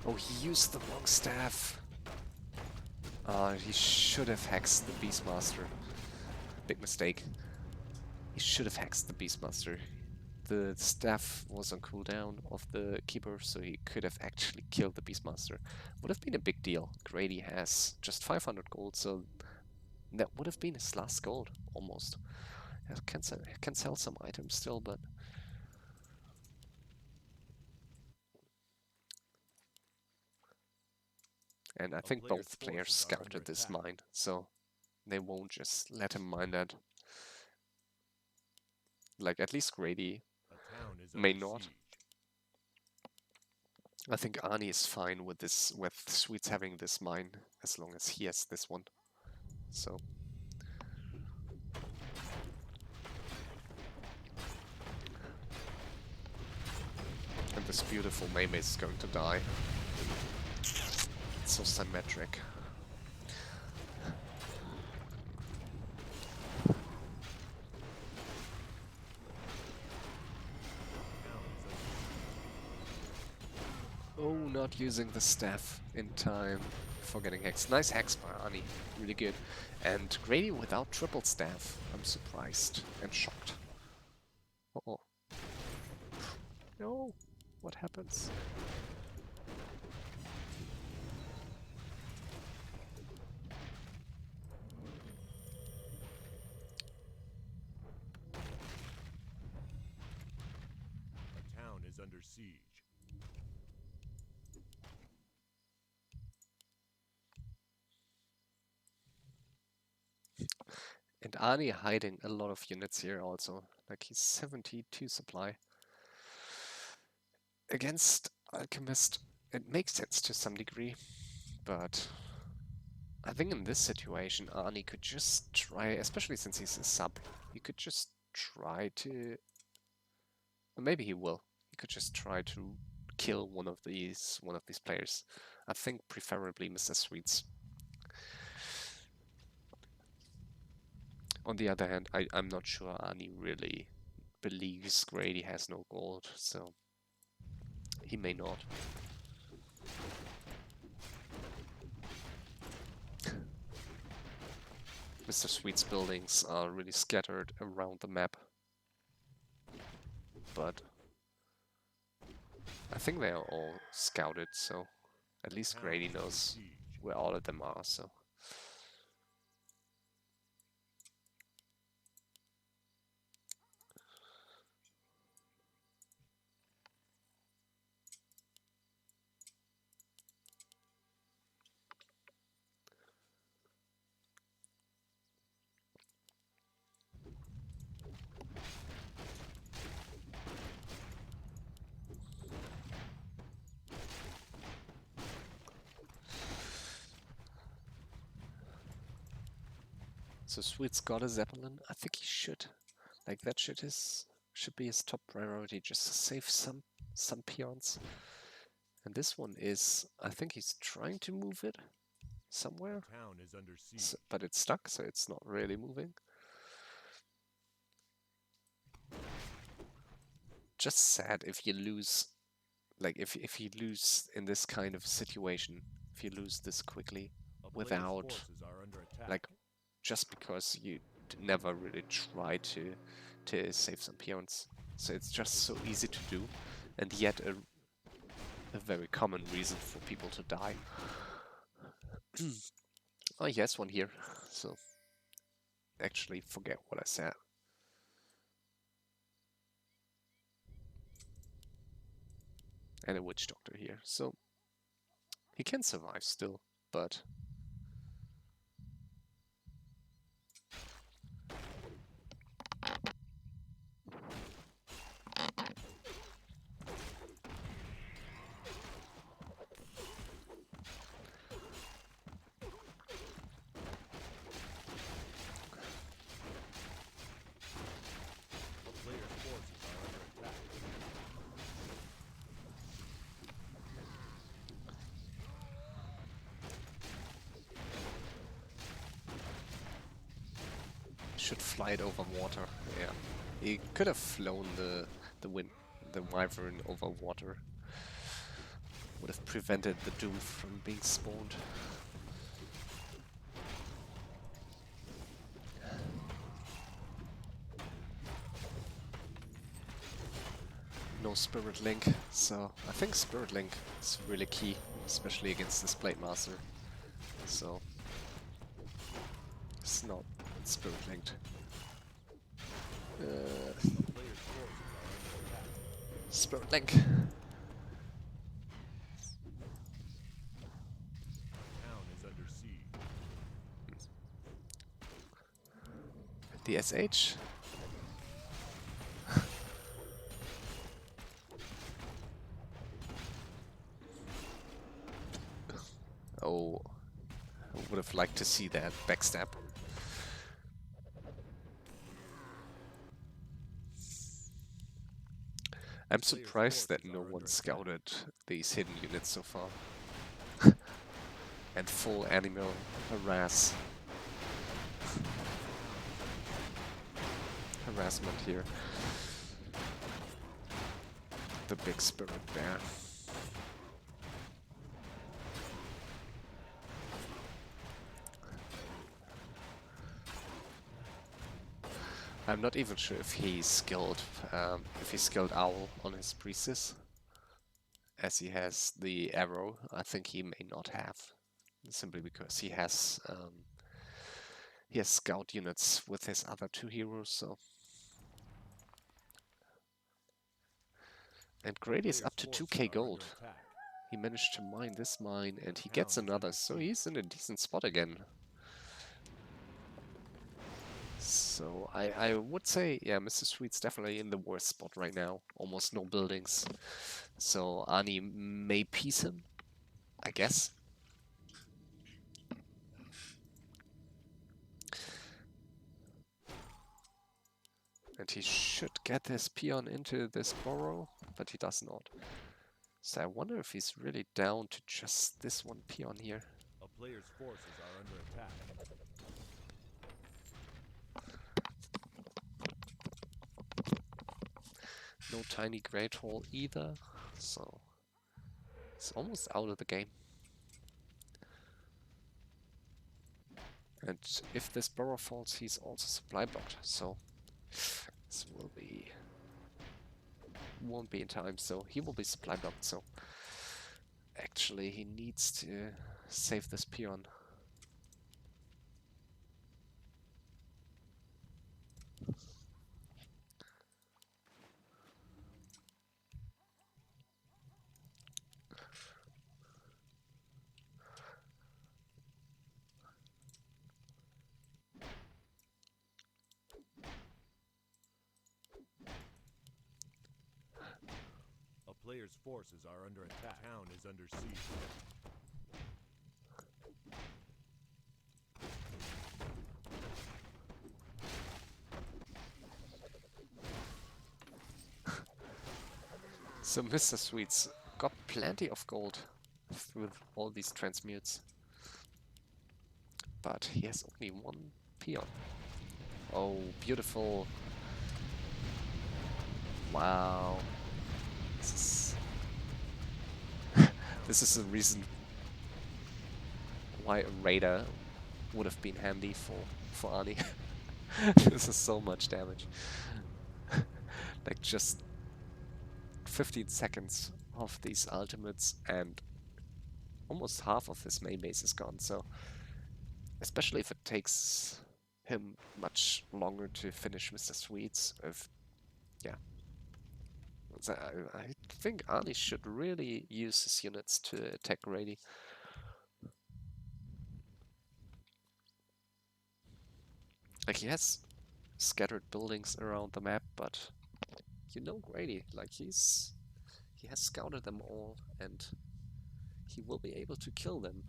Oh, he used the wrong staff. He should have hexed the Beastmaster. Big mistake. He should have hexed the Beastmaster. The staff was on cooldown of the Keeper, so he could have actually killed the Beastmaster. Would have been a big deal. Grady has just 500 gold, so that would have been his last gold, almost. Can sell some items still, but... And I think both players scouted this mine, so they won't just let him mine that. Like, at least Grady may not. I think aarni is fine with this, with Sweets having this mine, as long as he has this one. So... And this beautiful Maymay is going to die. It's so symmetric. Oh not using the staff in time for getting hexed. Nice hex by Aarni, really good. And Grady without triple staff. I'm surprised and shocked. Uh-oh. No, what happens? A town is under siege. And Aarni hiding a lot of units here also. Like he's 72 supply. Against Alchemist, it makes sense to some degree, but I think in this situation Aarni could just try, especially since he's a sub, he could just try to, or maybe he will, he could just try to kill one of these players. I think preferably mrSweets. On the other hand, I'm not sure Aarni really believes Grady has no gold, so he may not. mrSweets' buildings are really scattered around the map, but I think they are all scouted, so at least Town Grady is under knows siege. where all of them are, so. So Sweet's got a Zeppelin. I think he should. Like that should be his top priority, just to save some peons. And this one is, I think he's trying to move it somewhere, Town is under siege. but it's stuck, so it's not really moving. Just sad if you lose, like if you lose in this kind of situation, if you lose this quickly A player's without, forces are under attack. like, just because you never really try to save some peons. So it's just so easy to do, and yet a very common reason for people to die. Oh, he has one here, so actually forget what I said. And a witch doctor here, so he can survive still, but A player's forces are under attack. should fly it over water. Yeah, he could have flown the wyvern over water. Would have prevented the doom from being spawned. No Spirit Link, so I think Spirit Link is really key, especially against this Blade Master. So it's not Spirit Linked. A player's forces are under attack. Spirit Link. Town is under siege. The SH. Oh, I would have liked to see that backstab. I'm surprised that no one scouted these hidden units so far. And full animal harassment here. The big spirit bear. I'm not even sure if he's skilled owl on his priestess, as he has the arrow. I think he may not have, simply because he has scout units with his other two heroes. So, and Grady is up to 2k gold. He managed to mine this mine, and he gets another, so he's in a decent spot again. So I would say, yeah, mrSweets definitely in the worst spot right now. Almost no buildings. So Aarni may piece him, I guess. And he should get this peon into this burrow, but he does not. So I wonder if he's really down to just this one peon here. A player's forces are under attack. No tiny great hole either, so it's almost out of the game. And if this burrow falls, he's also supply blocked, so this won't be in time, so he will be supply blocked, so actually he needs to save this peon. A player's forces are under attack. Town is under siege. So mrSweets got plenty of gold through all these transmutes. But he has only one peon. Oh, beautiful. Wow. This is the reason why a raider would have been handy for Aarni. This is so much damage. Like just 15 seconds of these ultimates and almost half of his main base is gone, so especially if it takes him much longer to finish mrSweets, yeah. So I think Aarni should really use his units to attack Grady. Like, he has scattered buildings around the map, but you know Grady, like he has scouted them all, and he will be able to kill them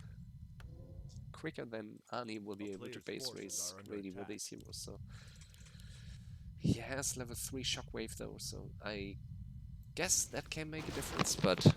quicker than Aarni will be able to base race Grady with these heroes. So he has level 3 shockwave though, so I guess that can make a difference, but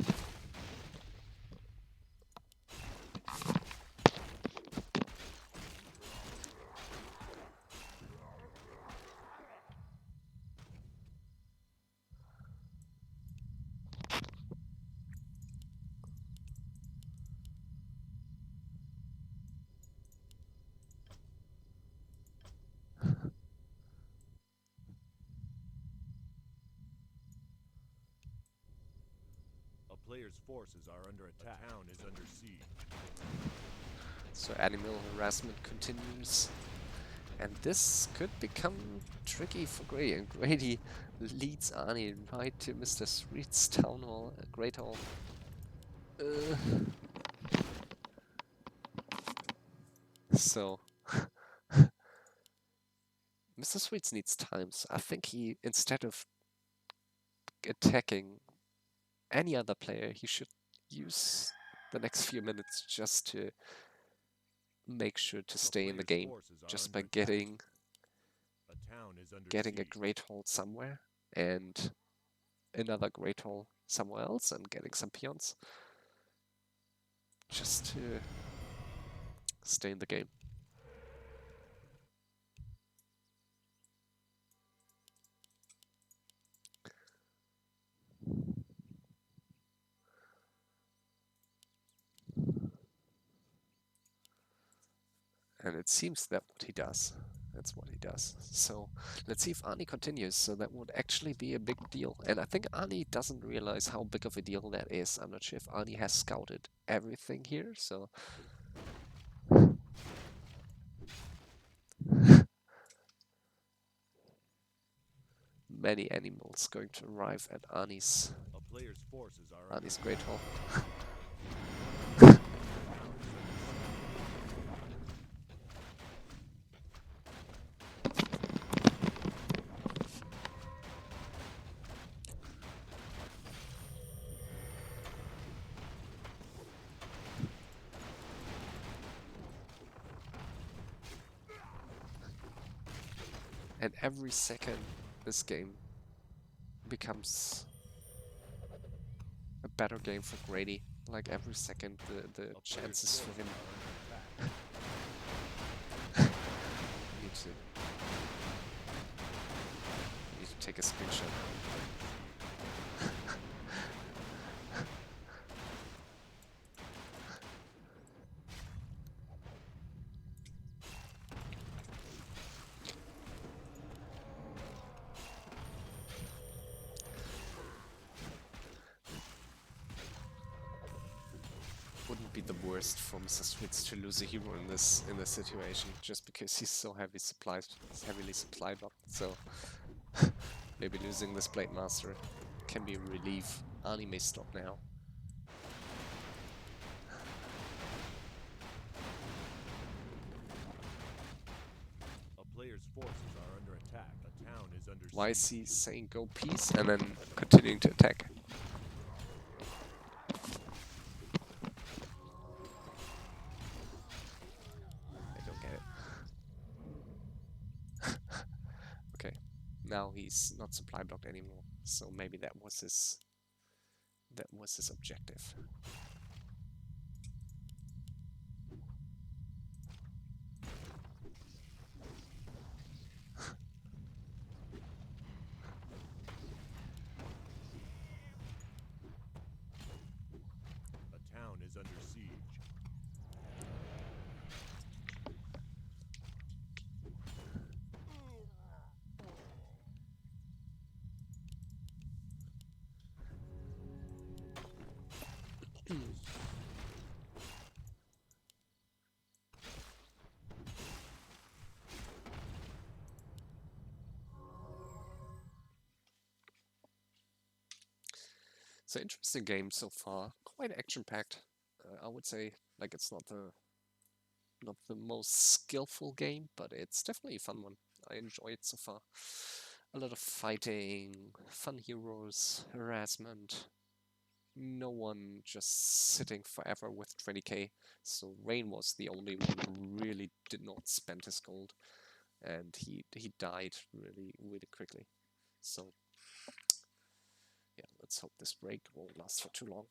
A player's forces are under attack. Town is under siege. so animal harassment continues. And this could become tricky for Grady, and Grady leads Aarni right to mrSweets Town Hall, Great Hall. So mrSweets needs time, so I think he, instead of attacking any other player, he should use the next few minutes just to make sure to stay in the game, just by getting a great hold somewhere and another great hold somewhere else and getting some peons just to stay in the game. And it seems that what he does. That's what he does. So let's see if Arni continues. So that would actually be a big deal. And I think Arni doesn't realize how big of a deal that is. I'm not sure if Arni has scouted everything here. So many animals going to arrive at Arni's A player's forces are under Arni's Great Hall. And every second this game becomes a better game for Grady. Like every second the A player's chances for forces him are under attack. need to take a screenshot. Wouldn't be the worst for mrSweets to lose a hero in this situation, just because he's so heavily supplied. So maybe losing this Blade Master can be a relief. Arni may stop now. A player's forces are under attack. A town is under Why is siege. he saying go peace and then continuing to attack? I don't get it. Okay, now he's not supply blocked anymore, so maybe that was his objective. A town is under siege. So interesting game so far, quite action-packed. I would say like it's not the most skillful game, but it's definitely a fun one. I enjoy it so far. A lot of fighting, fun heroes, harassment. No one just sitting forever with 20k. So Rain was the only one who really did not spend his gold, and he died really quickly. So yeah, let's hope this break won't last for too long.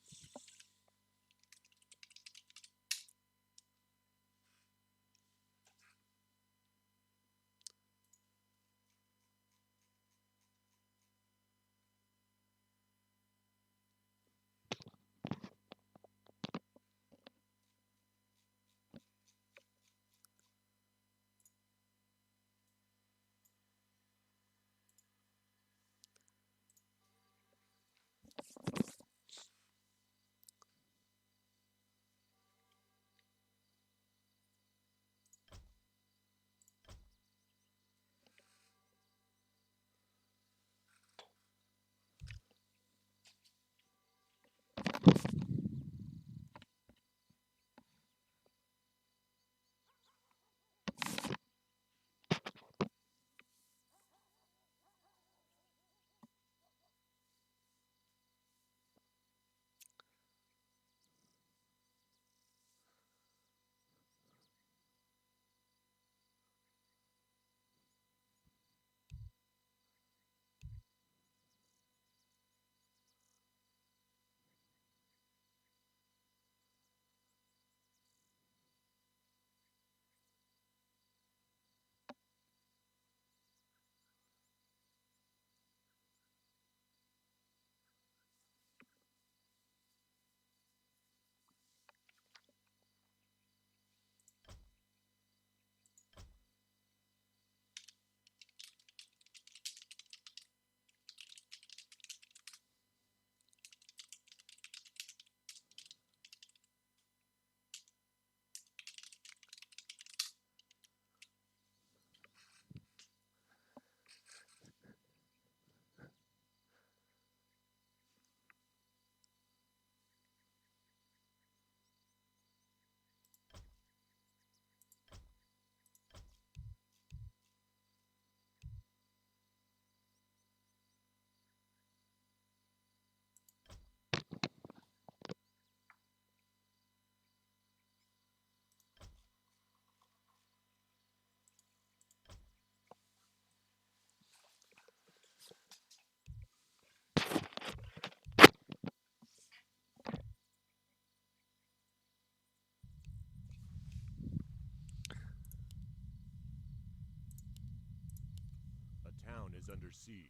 is under siege.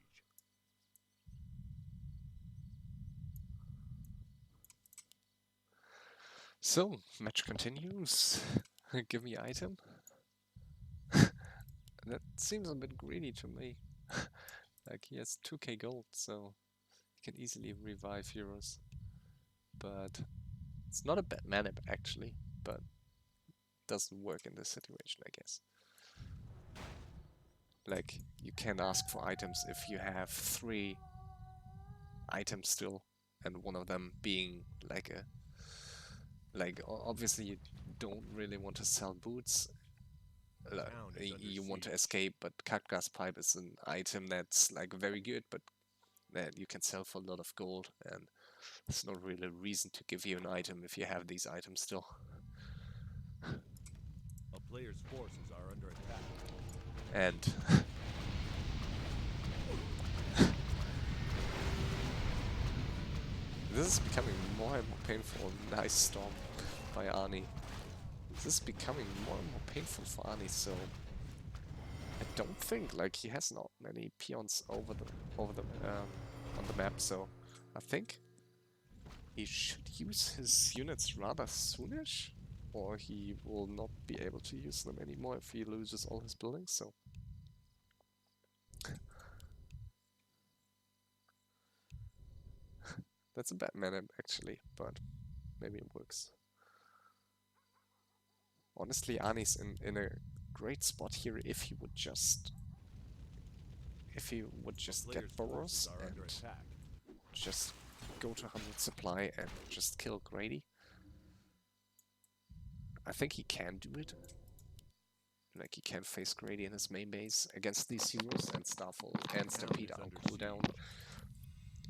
So, match continues. Give me item. That seems a bit greedy to me. Like, he has 2k gold, so he can easily revive heroes. But it's not a bad manip, actually, but doesn't work in this situation, I guess. Like, you can ask for items if you have 3 items still, and one of them being like a... Like, obviously you don't really want to sell boots. You want to escape, but cut gas pipe is an item that's like very good, but that you can sell for a lot of gold, and there's not really a reason to give you an item if you have these items still. A player's forces are under attack. And this is becoming more and more painful. Nice storm by Aarni. This is becoming more and more painful for Aarni, so I don't think like he has not many peons over the on the map, so I think he should use his units rather soonish, or he will not be able to use them anymore if he loses all his buildings. So that's a bad manip actually, but maybe it works. Honestly, Arnie's in a great spot here if he would just get burrows and just go to 100 supply and just kill Grady. I think he can do it. Like, he can face Grady in his main base against these heroes, and Starfall and Stampede are on cooldown.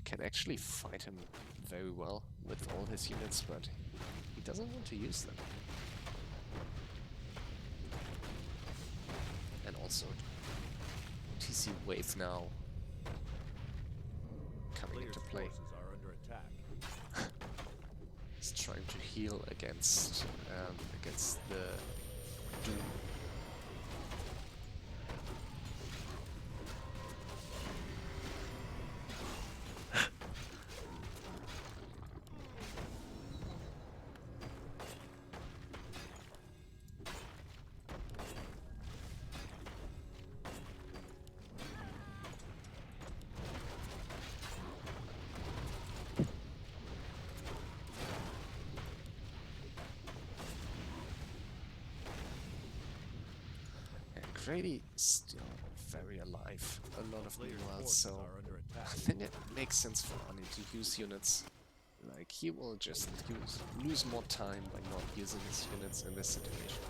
Can actually fight him very well with all his units, but he doesn't want to use them. And also, TC Wave now coming into play. He's trying to heal against the Doom. Grady still very alive, a lot of meanwhile, so I think it makes sense for Aarni to use units. Like, he will just lose more time by not using his units in this situation.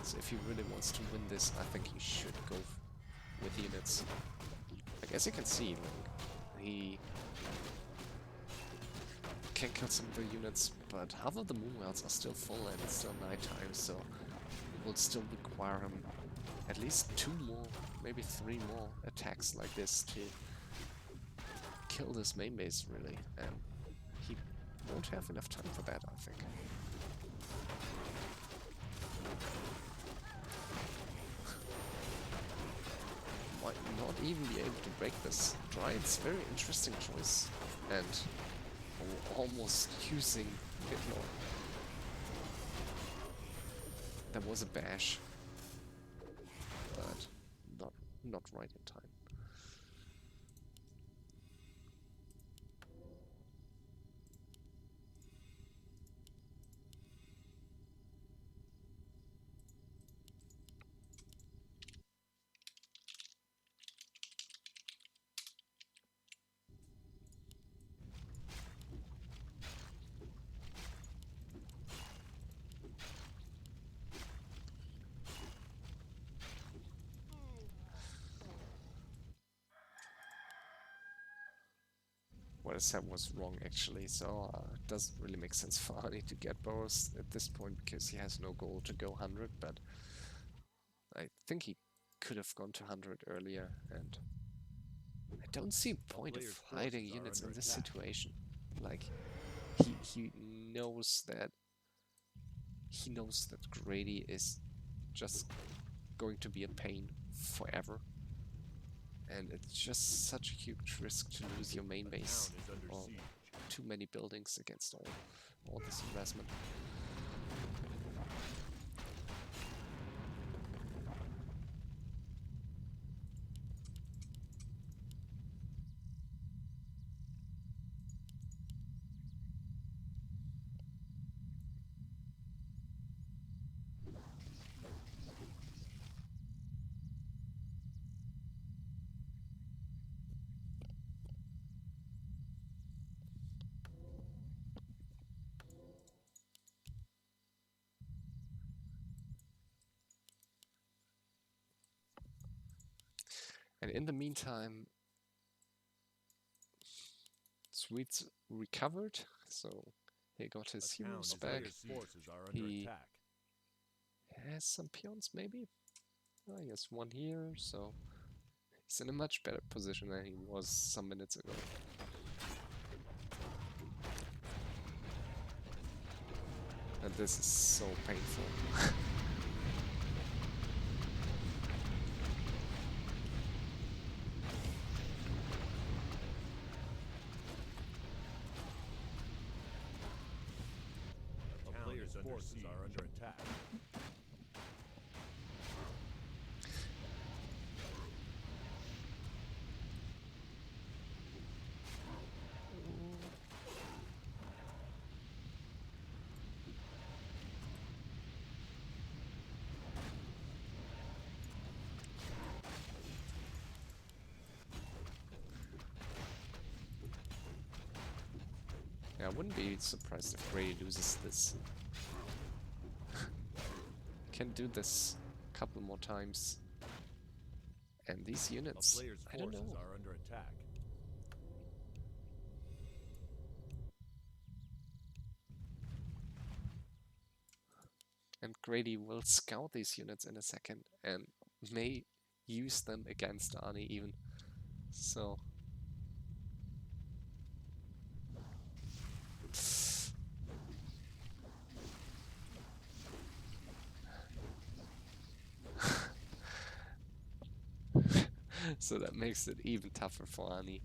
So if he really wants to win this, I think he should go with units. Like, as you can see, like, he can kill some of the units, but half of the moonwells are still full and it's still nighttime, so it will still require him at least 2 more, maybe 3 more attacks like this to kill this main base, really, and he won't have enough time for that, I think. Might not even be able to break this. Dryad's very interesting choice, and almost using Hitler. There was a bash, but not right in time. What I said was wrong, actually, so it doesn't really make sense for Aarni to get burrows at this point because he has no goal to go 100, but I think he could have gone to 100 earlier, and I don't see a point of hiding units in this situation. Like, he knows that Grady is just going to be a pain forever. And it's just such a huge risk to lose your main A base town is under or siege. too many buildings against all this investment. And in the meantime, Sweets recovered, so he got his A town heroes is back. under siege. Forces are under He attack. has some peons, maybe? I guess one here, so he's in a much better position than he was some minutes ago. And this is so painful. A player's forces are under attack. Yeah, I wouldn't be surprised if Grady loses this. Can do this a couple more times. And these A units, player's I don't forces know. are under attack. And Grady will scout these units in a second and may use them against Arnie even. So so that makes it even tougher for Arnie.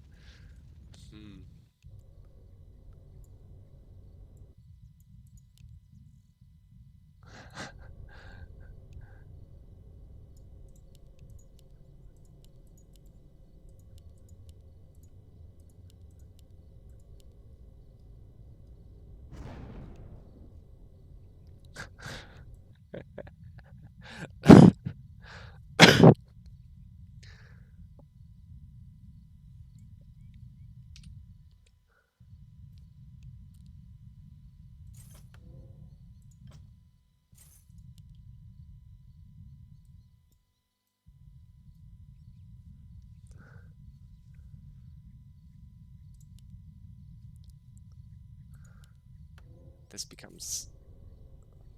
This becomes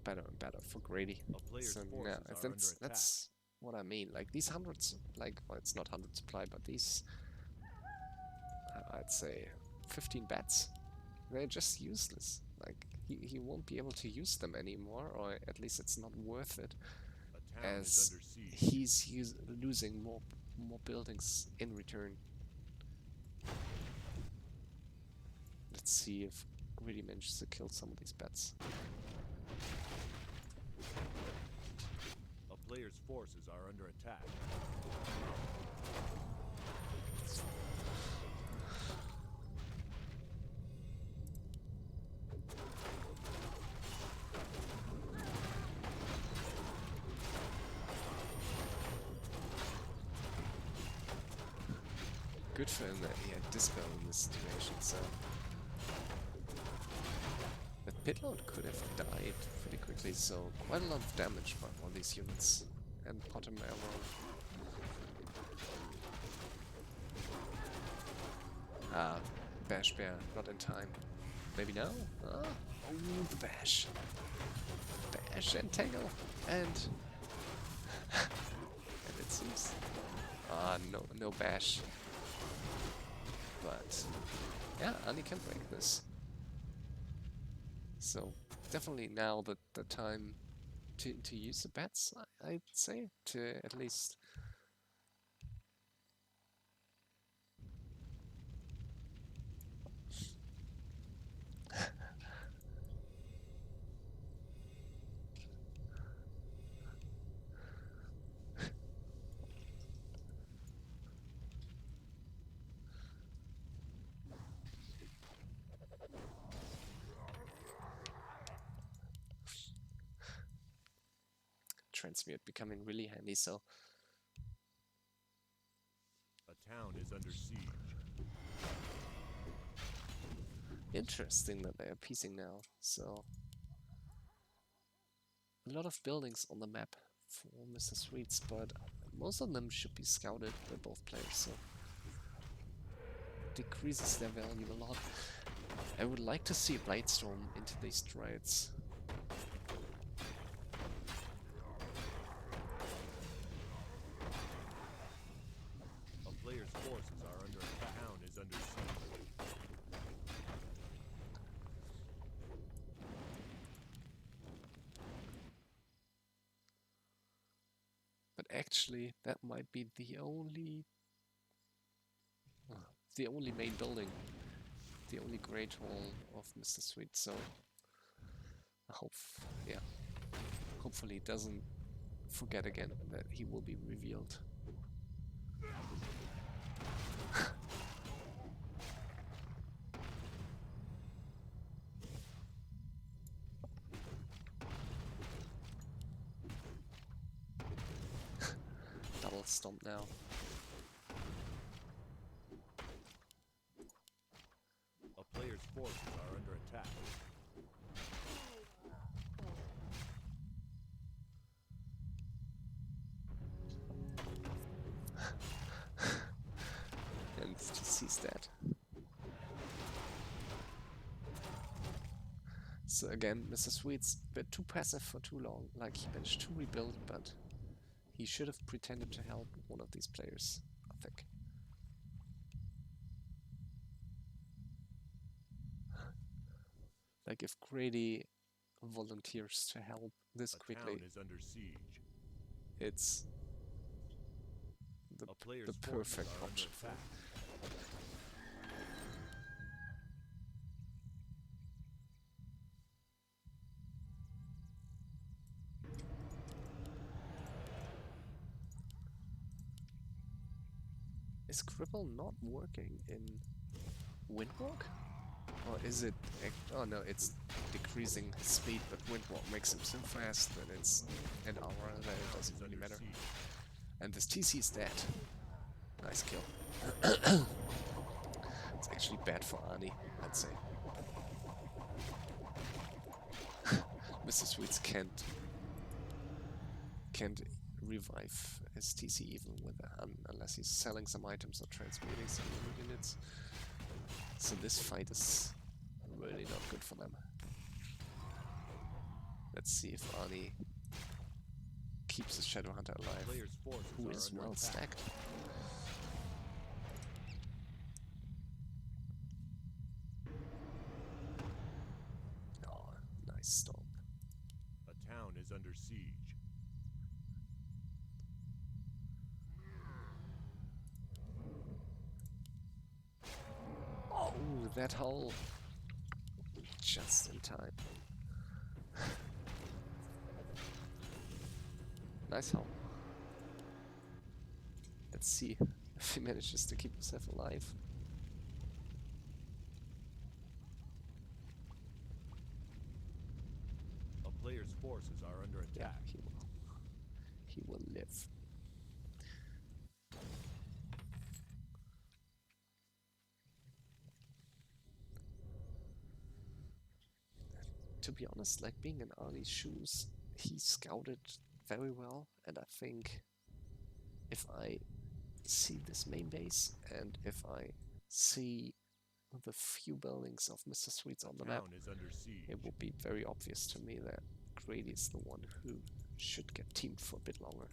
better and better for Grady. A player's So forces yeah, are under attack. that's what I mean. Like these hundreds, like well, it's not 100 supply, but these, I'd say 15 bats, they're just useless. Like he won't be able to use them anymore, or at least it's not worth it, A town is as under siege. he's losing more buildings in return. Let's see if Grady manages to kill some of these bats. A player's forces are under attack. Good for him that he had Dispel in this situation, so... The Pitlord could have died pretty quickly, so quite a lot of damage by all these units. And Bottom Arrow. Ah, Bash Bear, not in time. Maybe now? Ah, oh, the Bash. Bash and Tangle, and... and it seems... Ah, no Bash. But yeah, Arnie can break this. So definitely now the time to use the bats, I'd say, to at least transmute becoming really handy. So A town is under siege. interesting that they are piecing now. So a lot of buildings on the map for mrSweets, but most of them should be scouted by both players, so decreases their value a lot. I would like to see a Blightstorm into these trades. A player's forces are under attack. A town is under siege. But actually, that might be the only main building, the only Great Hall of mrSweets. So hopefully he doesn't forget again that he will be revealed. Double stomp now. A player's forces are under attack. And just sees that. So again, mrSweets a bit too passive for too long. Like, he managed to rebuild, but he should have pretended to help one of these players, I think. Like, if Grady volunteers to help this A quickly, town is under siege. it's A player's the forces perfect are under option for him. attack. Is Cripple not working in Windwalk? Or is it... oh no, it's decreasing his speed, but Windwalk makes him so fast that it's an hour that it doesn't really matter. And this TC is dead. Nice kill. It's actually bad for Aarni, I'd say. mrSweets can't revive his TC even with a hun unless he's selling some items or transmuting some units. So this fight is really not good for them. Let's see if Aarni keeps his Shadowhunter alive, Player's forces who are is under well attack. stacked. Oh, nice stomp. A town is under siege. Oh, that hole! Just in time. Nice hole. Let's see if he manages to keep himself alive. A player's forces are under Yeah, attack. he will. He will live. To be honest, like, being in Arnie's shoes, he scouted very well, and I think if I see this main base and if I see the few buildings of mrSweets on the map, Town is under siege. it will be very obvious to me that Grady is the one who should get teamed for a bit longer.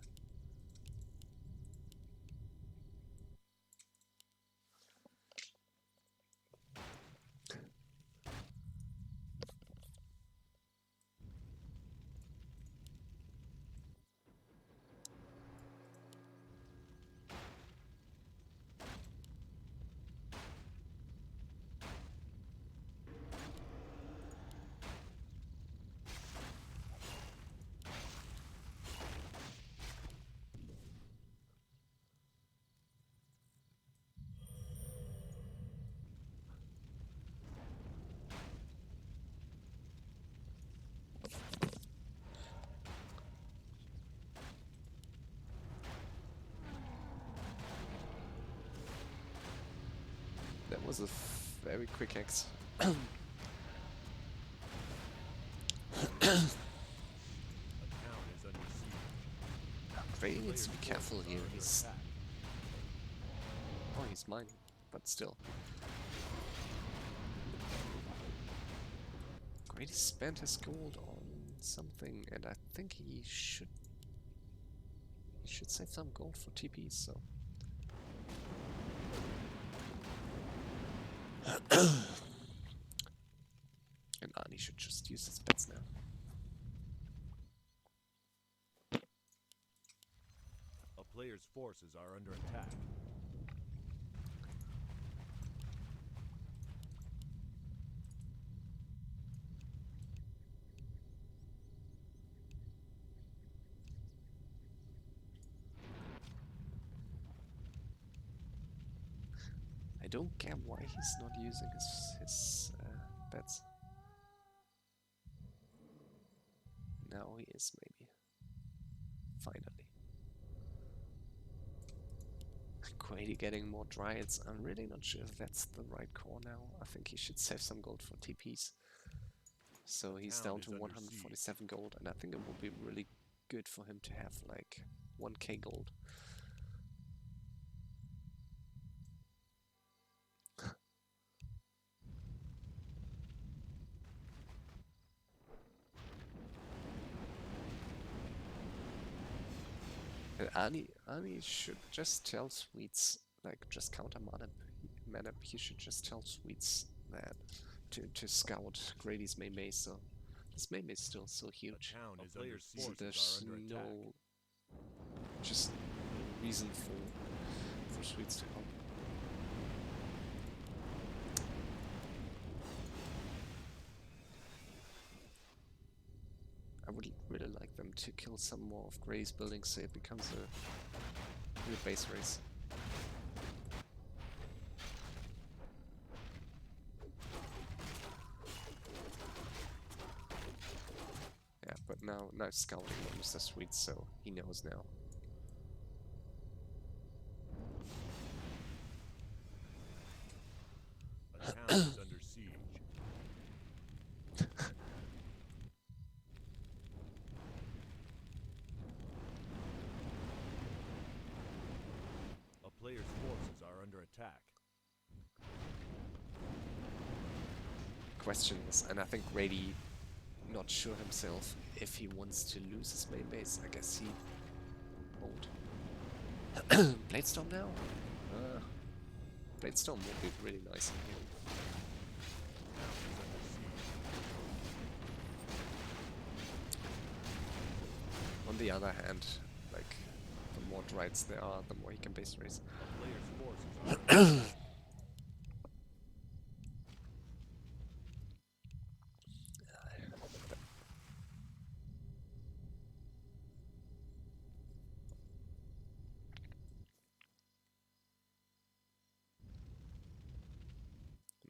was a very quick X. A town is under siege. Gray needs to be Player's careful forces here. are under He's attack. oh, he's mine, but still. Grady spent his gold on something, and I think he should save some gold for TPs. So. And Arnie should just use his bets now. A player's forces are under attack. I don't get why he's not using his bets. Now he is, maybe. Finally. Grady getting more dryads. I'm really not sure if that's the right call now. I think he should save some gold for TPs. So he's Town down is to under 147 gold, and I think it would be really good for him to have like 1k gold. And Arnie should just tell Sweets, like, just counter Manip. He should just tell Sweets that to scout Grady's main base. So this main base is still so huge. A town So is under siege. there's Are under attack. no just no reason for Sweets to help. I would really like them to kill some more of Gray's buildings so it becomes a real base race. Yeah, but now scouting on Mr. Sweet, so he knows now. A town is under siege. A player's forces are under attack. Questions, and I think Grady not sure himself if he wants to lose his main base. I guess he won't. Bladestorm now? Bladestorm would be really nice in here. On the other hand, like, the more drides there are, the more he can base race. A player's forces are under attack.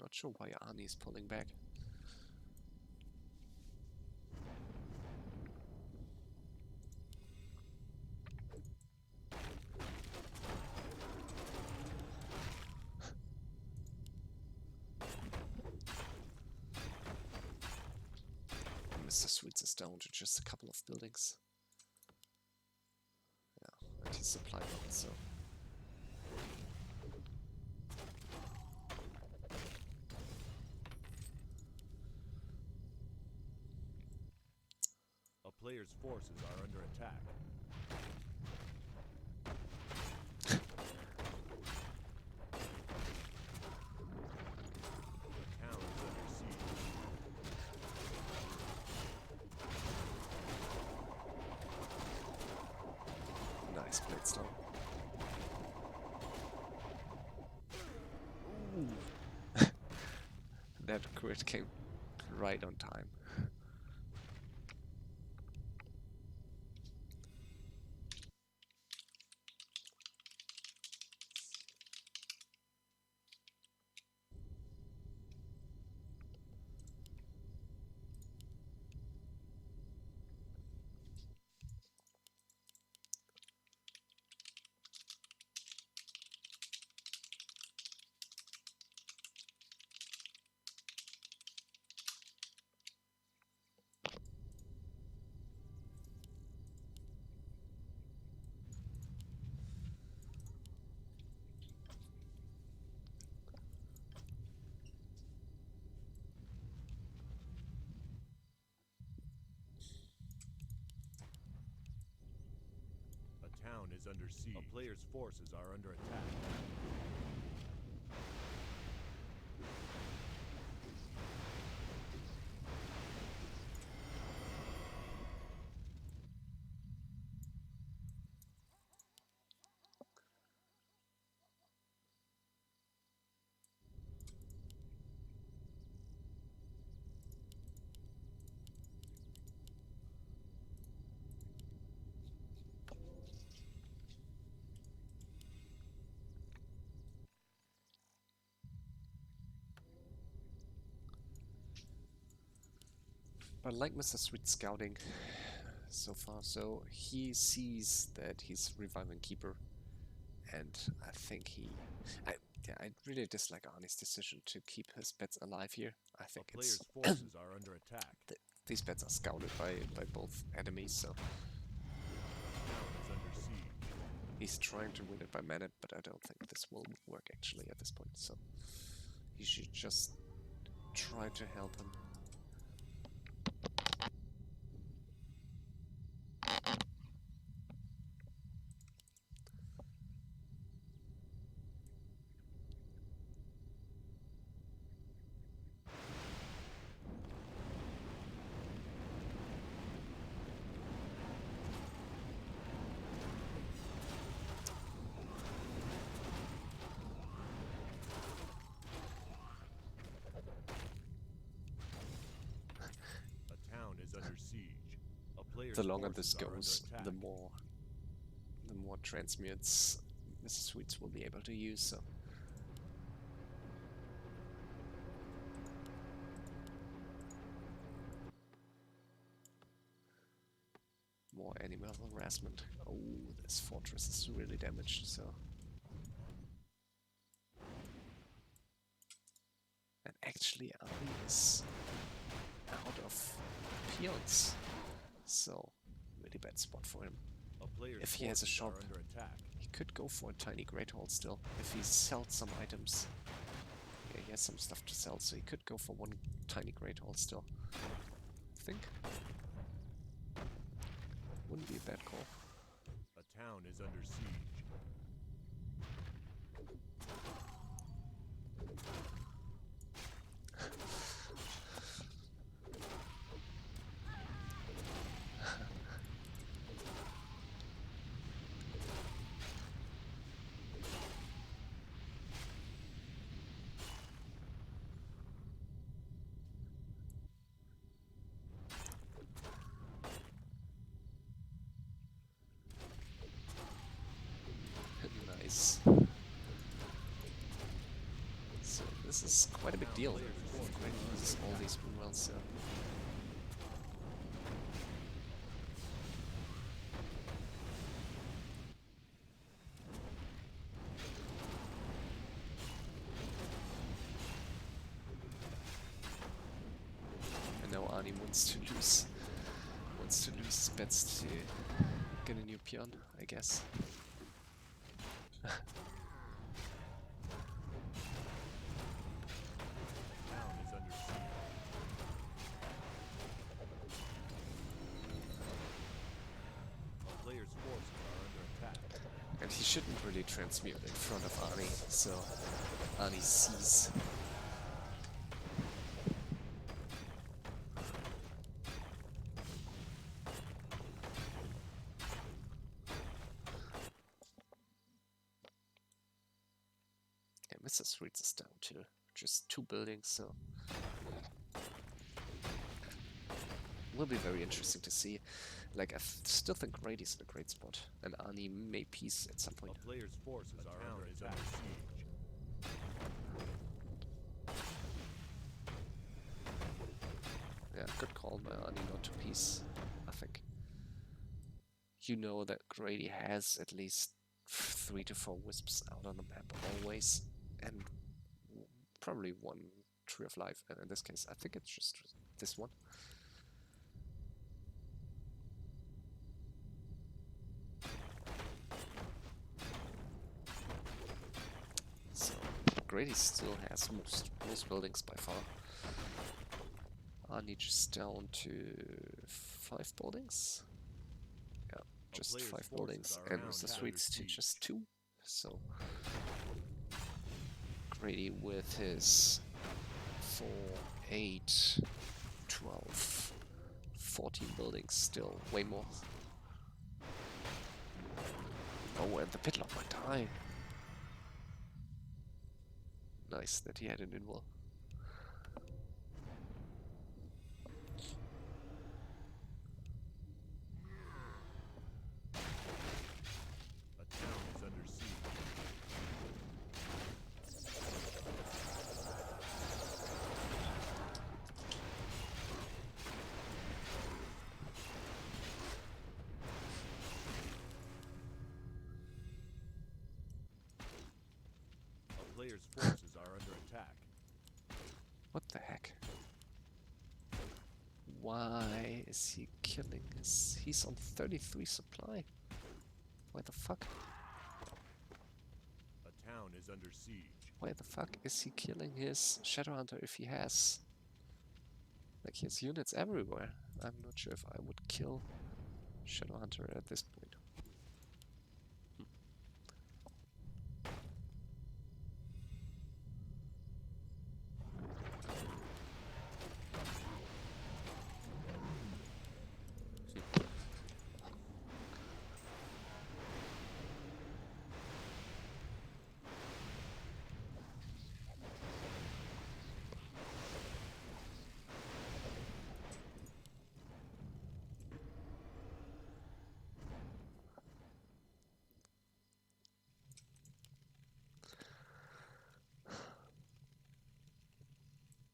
Not sure why Arnie's pulling back. Mr. Sweets is down to just a couple of buildings. Yeah, and he's supply road, so. A player's forces are under attack. The town is under siege. Nice Bladestorm. Ooh. That crit came right on time. A town is under siege. A player's forces are under attack. But I like mrSweets scouting so far, so he sees that he's reviving Keeper, and I think I really dislike Arnie's decision to keep his pets alive here. I think A player's forces are under attack. these pets are scouted by both enemies, so Town is under siege. he's trying to win it by minute, but I don't think this will work actually at this point, so he should just try to help him. A town is under siege. A player's The longer this forces are goes, under attack. the more transmutes mrSweets will be able to use, so more animal harassment. Oh, this fortress is really damaged, so. And actually Arnie is out of peons, so really bad spot for him. A player's If he has a forces shop, are under attack. he could go for a tiny great hall still, if he sells some items. Yeah, he has some stuff to sell, so he could go for one tiny great hall still. I think. Wouldn't be a bad call. A town is under siege. Nice. So this is quite a big deal. If Great loses all these wells, so. I know Arnie wants to lose his bets to get a new peon, I guess. Town is under siege. A player's forces are under attack. And he shouldn't really transmute in front of Arnie, so Arnie sees. Yeah, mrSweets is down to just 2 buildings, so will be very interesting to see. Like, I still think Grady's in a great spot, and Arnie may piece at some point. A player's forces are under attack. Siege. Yeah, good call by Arnie not to piece, I think. You know that Grady has at least 3 to 4 wisps out on the map always, and probably 1 Tree of Life, and in this case I think it's just this one. So Grady still has most buildings by far. Arnie just down to 5 buildings. Yeah, just player's 5 forces buildings, are and around mrSweets to siege. just 2. So Grady with his 4, 8, 12, 14 buildings, still way more. Oh, and the pitlock might die. Nice that he had an invul. A town is under siege. A player's forces are under attack. What the heck? Why is he killing his... He's on 33 supply. Why the fuck? A town is under siege. Why the fuck is he killing his Shadowhunter if he has... Like, he has units everywhere. I'm not sure if I would kill Shadowhunter at this point.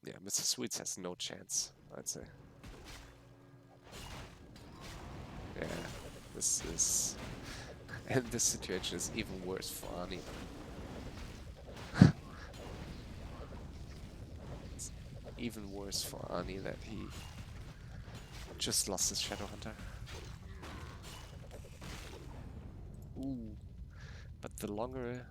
Yeah, mrSweets has no chance, I'd say. Yeah, this is... And this situation is even worse for Aarni. It's even worse for Aarni that he just lost his Shadowhunter. Ooh, but the longer...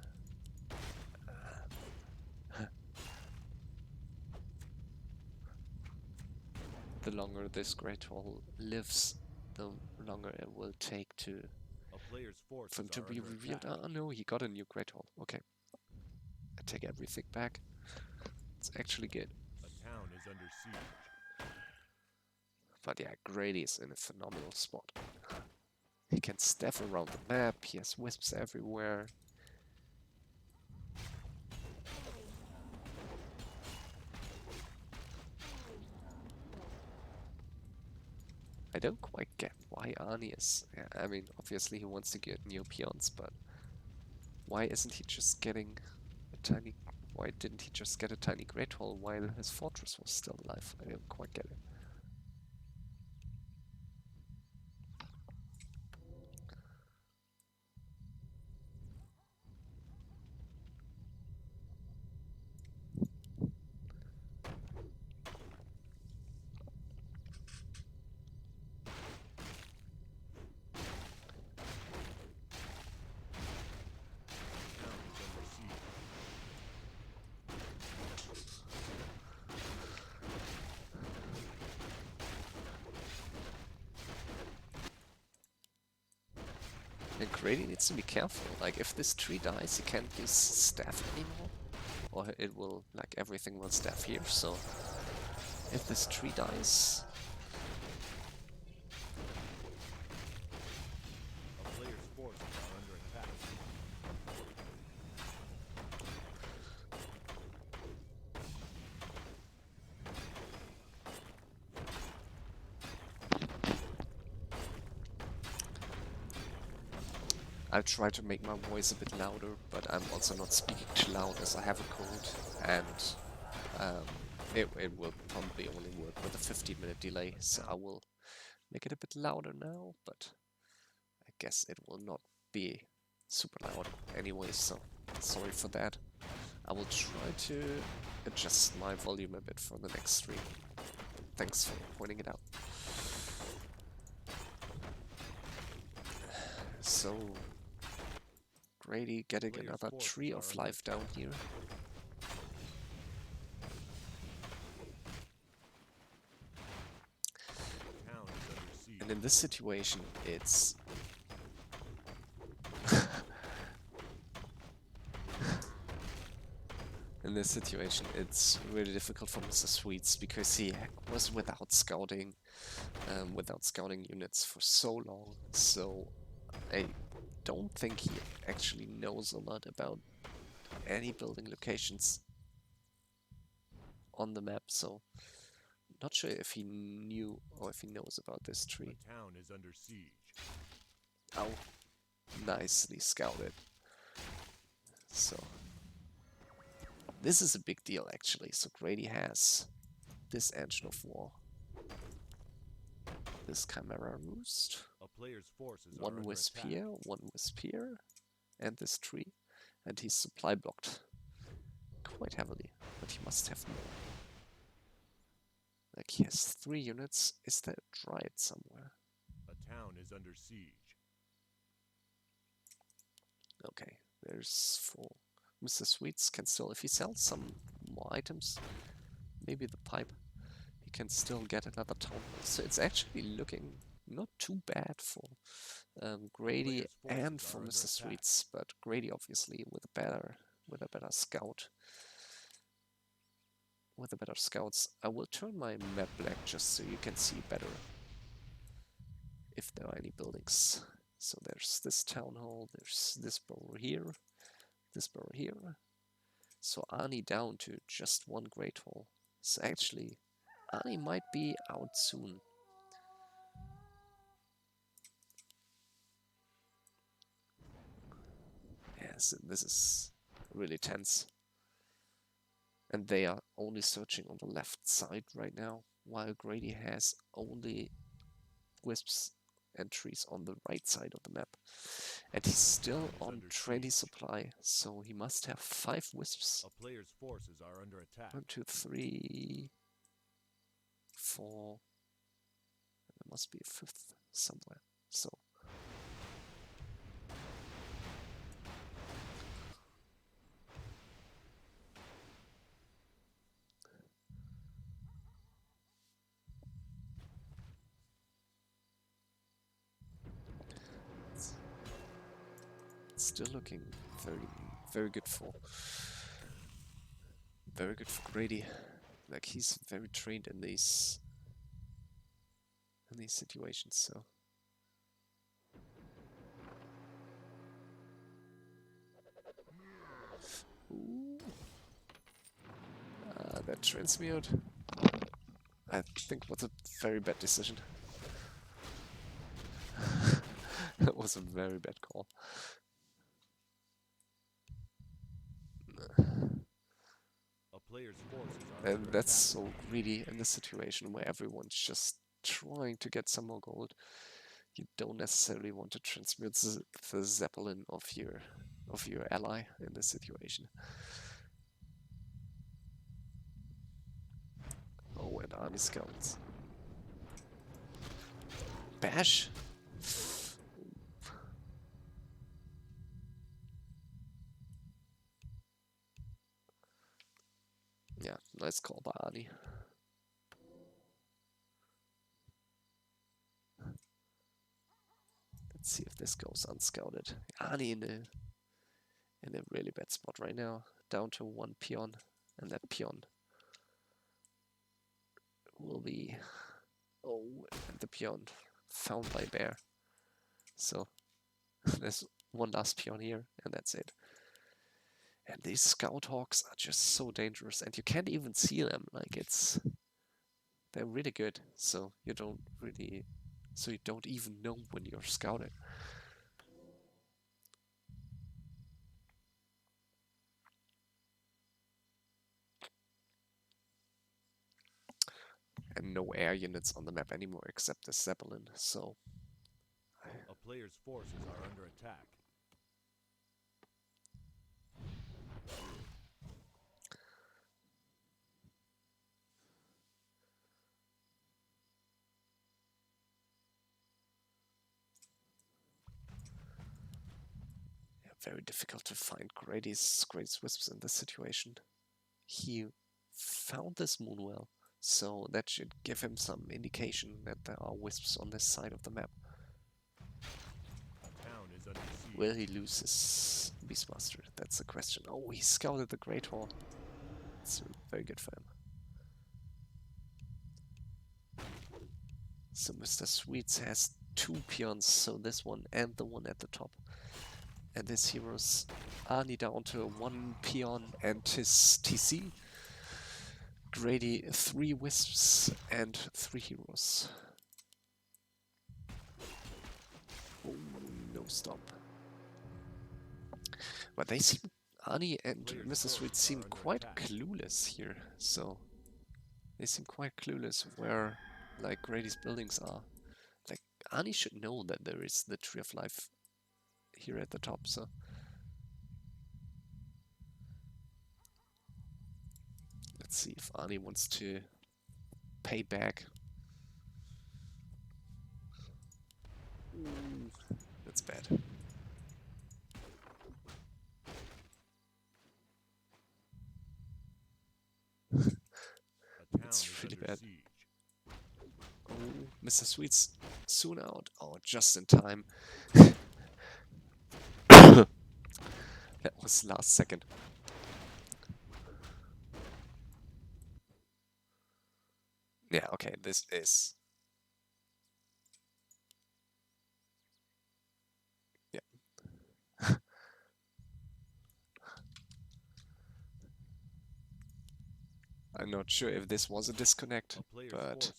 the longer this Great Hall lives, the longer it will take to... A player's for forces him to are be under revealed. attack. Oh no, he got a new Great Hall. Okay. I take everything back. It's actually good. A town is under siege. But yeah, Grady is in a phenomenal spot. He can staff around the map, he has wisps everywhere. I don't quite get why Aarni is... Yeah, I mean, obviously he wants to get new peons, but why isn't he just getting a tiny... Why didn't he just get a tiny Great Hall while his fortress was still alive? I don't quite get it. Town is under siege. And Grady needs to be careful. Like, if this tree dies, he can't use staff anymore. Or it will, like, everything will staff here, so... If this tree dies... A player's forces are under attack. I'll try to make my voice a bit louder, but I'm also not speaking too loud as I have a cold, and it will probably only work with a 15-minute delay, so I will make it a bit louder now, but I guess it will not be super loud anyway, so sorry for that. I will try to adjust my volume a bit for the next stream. Thanks for pointing it out. So... Grady getting Player's another forces tree are of under life down here. Town is under siege. And in this situation, it's in this situation, it's really difficult for mrSweets because he was without scouting units for so long. So I don't think he actually knows a lot about any building locations on the map. So not sure if he knew or if he knows about this tree. The town is under siege. Oh, nicely scouted. So this is a big deal actually. So Grady has this engine of war, this Chimera Roost, A player's forces are one under Wisp attack. here, one Wisp here, and this tree. And he's supply blocked quite heavily, but he must have more. Like he has 3 units. Is there a Dryad somewhere? A town is under siege. Okay, there's 4. mrSweets can still, if he sells some more items, maybe the pipe, he can still get another town hall. So it's actually looking not too bad for Grady player's and forces for are under mrSweets, but Grady obviously with a better scout. With the better scouts. I will turn my map black just so you can see better if there are any buildings. So there's this town hall, there's this burrow here, this burrow here. So Aarni down to just 1 great hall. So actually, Aarni might be out soon. Yes, this is really tense. And they are only searching on the left side right now, while Grady has only wisps and trees on the right side of the map. And he's still on 20 supply, so he must have 5 wisps. A player's forces are under attack. 1, 2, 3, 4. There must be a 5th somewhere. So it's still looking very good for Grady. Like he's very trained in these situations. So ooh. That transmute, I think, was a very bad decision. That was a very bad call. A player's forces are And under that's attack. so greedy in this situation where everyone's just trying to get some more gold. You don't necessarily want to transmute the Zeppelin of your ally in this situation. Oh, and army scouts. Bash? Yeah, nice call by Arnie. Let's see if this goes unscouted. Arnie in a really bad spot right now. Down to 1 peon, and that peon will be... Oh, and the peon found by bear. So there's one last peon here, and that's it. And these scout hawks are just so dangerous, and you can't even see them. Like they're really good, so you don't even know when you're scouted. And no air units on the map anymore except the Zeppelin, so... A player's forces are under attack. Yeah, very difficult to find Grady's wisps in this situation. He found this moonwell, so that should give him some indication that there are wisps on this side of the map. Town is under siege. Will he lose his Beastmaster? That's the question. Oh, he scouted the Great Hall. It's very good for him. So mrSweets has 2 peons, so this one and the one at the top. And this hero's aarni down to 1 peon and his TC. Grady 3 wisps and 3 heroes. Oh, no stop. But they seem, aarni and mrSweets seem quite clueless here, so they seem quite clueless where like Grady's buildings are. Like aarni should know that there is the Tree of Life here at the top, so let's see if aarni wants to pay back. Ooh, that's bad. That's really bad. Oh, mrSweets soon out. Oh, just in time. That was last second. Yeah, okay, this is... Yeah. I'm not sure if this was a disconnect, but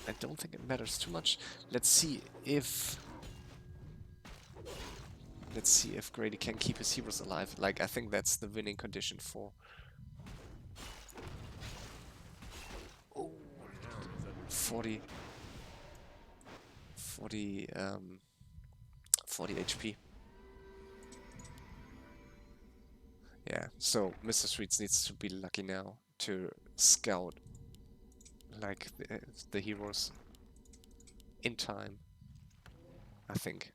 I don't think it matters too much. Let's see if Grady can keep his heroes alive. Like, I think that's the winning condition for... Oh, 40 HP. Yeah, so mrSweets needs to be lucky now to scout like the heroes in time, I think.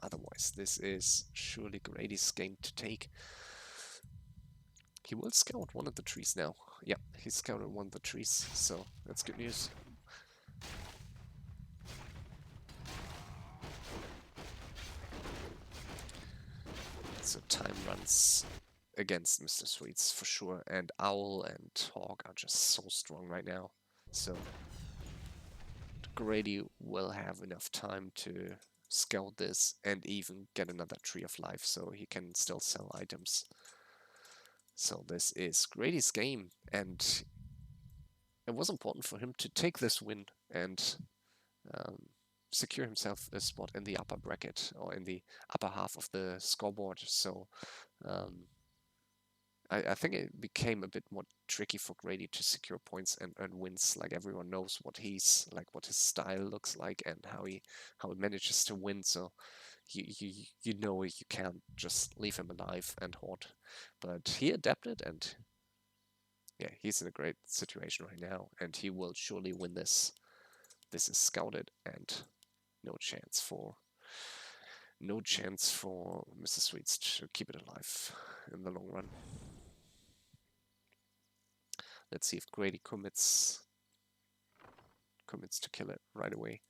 Otherwise, this is surely Grady's game to take. He will scout one of the trees now. Yeah, he scouted one of the trees, so that's good news. So time runs against mrSweets for sure, and Owl and Hawk are just so strong right now. So Grady will have enough time to scout this and even get another Tree of Life, so he can still sell items. So this is Grady's game, and it was important for him to take this win and secure himself a spot in the upper bracket or in the upper half of the scoreboard. So I think it became a bit more tricky for Grady to secure points and wins. Like everyone knows what he's like, what his style looks like, and how he manages to win. So you know you can't just leave him alive and hoard. But he adapted, and yeah, he's in a great situation right now, and he will surely win this. This is scouted, and no chance for mrSweets to keep it alive in the long run. Let's see if Grady commits to kill it right away.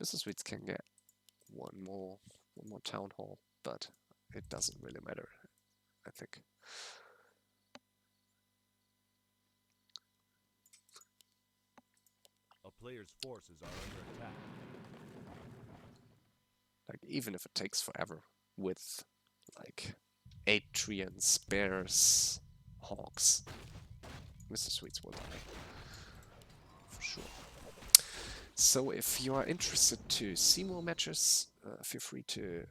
mrSweets can get one more town hall, but it doesn't really matter, I think. A player's forces are under attack. Like, even if it takes forever with like 8 treants, bears, hawks, mrSweets will die for sure. So if you are interested to see more matches, feel free to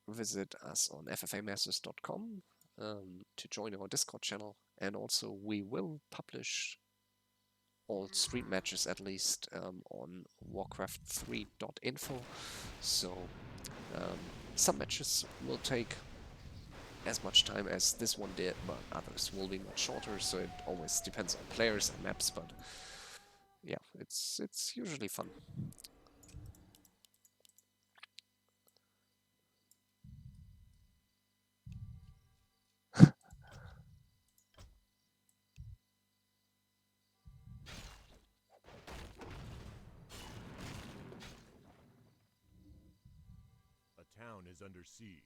visit us on ffamasters.com to join our Discord channel, and also we will publish all stream matches at least on warcraft3.info. So some matches will take as much time as this one did, but others will be much shorter, so it always depends on players and maps, but yeah, it's usually fun. A town is under siege.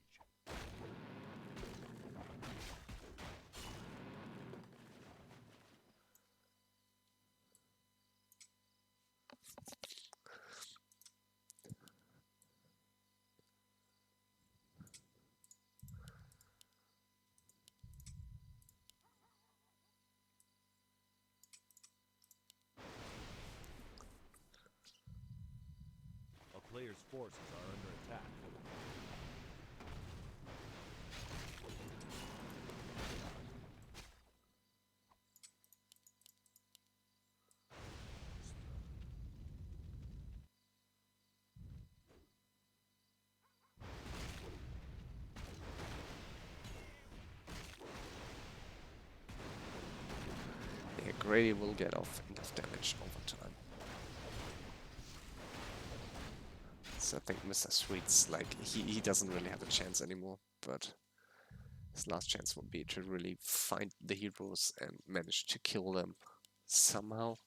player's forces are under attack. Yeah, Grady will get off enough damage over time. So I think mrSweets, like, he doesn't really have a chance anymore, but his last chance would be to really find the heroes and manage to kill them somehow.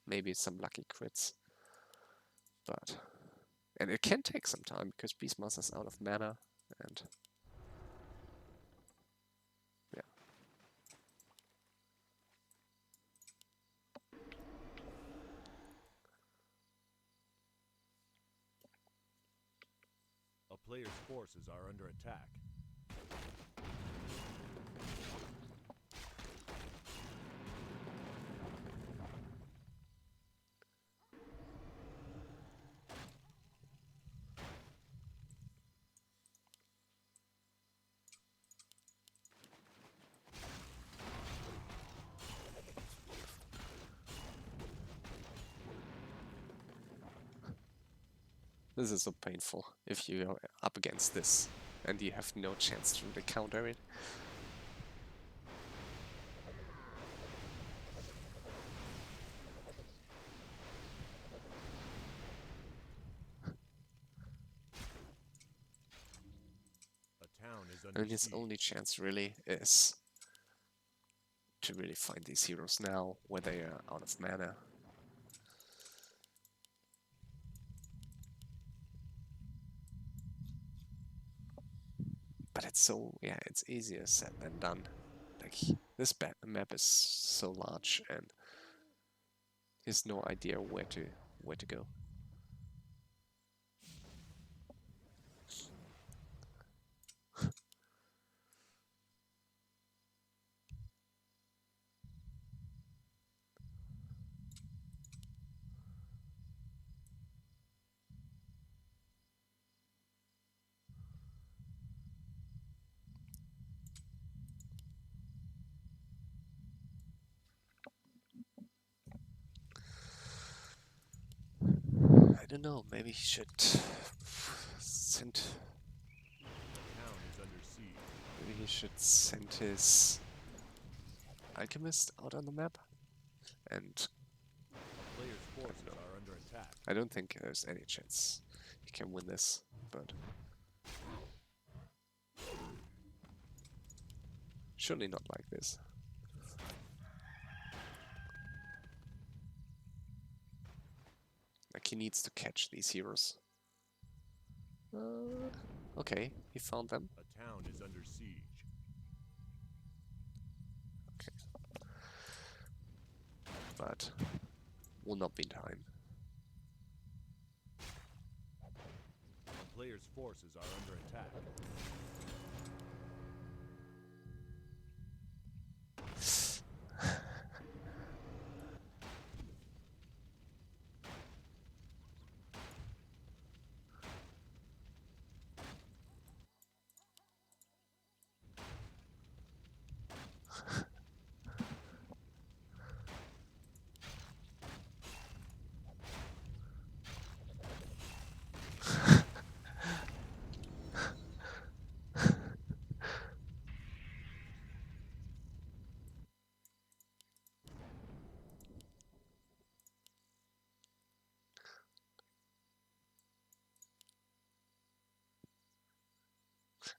Maybe some lucky crits. But and it can take some time because Beastmaster's out of mana and yeah. A player's forces are under attack. This is so painful if you are up against this and you have no chance to really counter it. A town is under And his siege. only chance really is to really find these heroes now where they are out of mana. But it's so, yeah, it's easier said than done. Like, this map is so large and he has no idea where to go. I don't know, maybe he should send. A town is under siege. Maybe he should send his alchemist out on the map. And A player's forces are under attack. I don't think there's any chance he can win this, but surely not like this. Like, he needs to catch these heroes. Okay, he found them. A town is under siege. Okay. But will not be in time. A player's forces are under attack.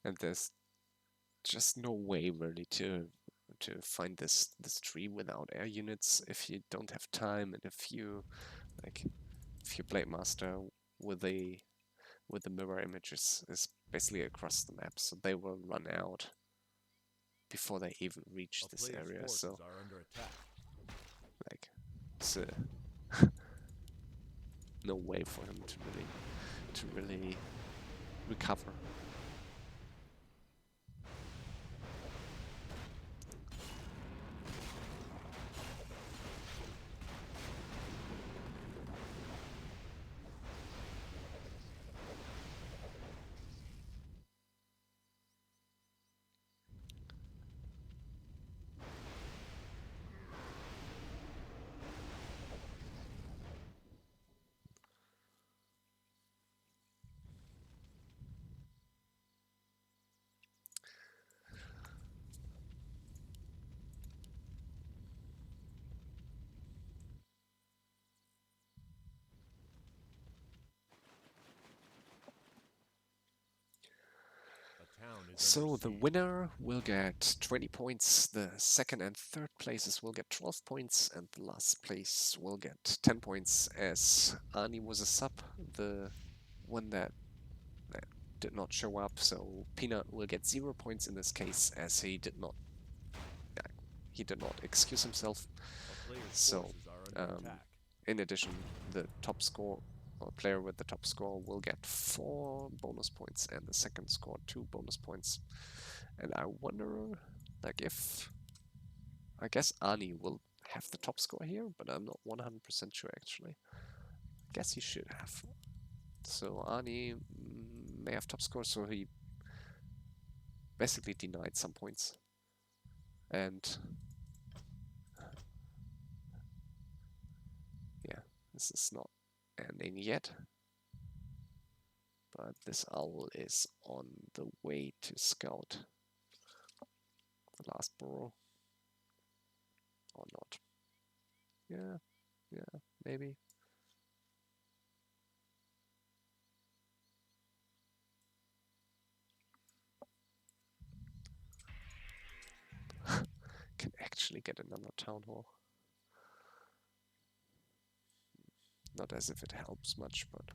And there's just no way really to find this tree without air units if you don't have time and if you play master with the mirror images is basically across the map, so they will run out before they even reach A this player's area. forces So are under attack. like it's no way for him to really recover. is So under the siege. winner will get 20 points, the second and third places will get 12 points, and the last place will get 10 points, as Arni was a sub, the one that did not show up, so Peanut will get 0 points in this case, as he did not excuse himself. A player's So, forces are under attack. in addition, the top score, or player with the top score, will get 4 bonus points, and the second score 2 bonus points. And I wonder, like, if I guess Arni will have the top score here, but I'm not 100% sure actually. I guess he should have. So Arni may have top score, so he basically denied some points. And yeah, this is not ending yet. But this owl is on the way to scout the last burrow. Or not. Yeah, maybe. Can actually get another town hall. Not as if it helps much, but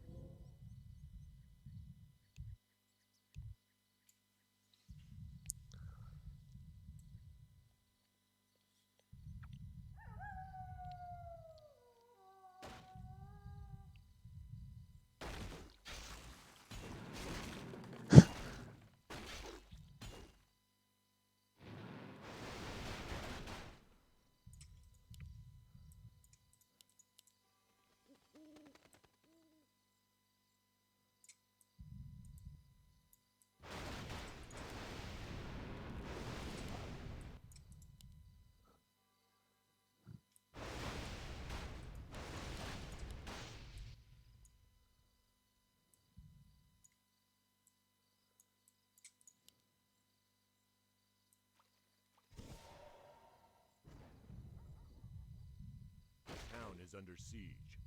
The town is under siege.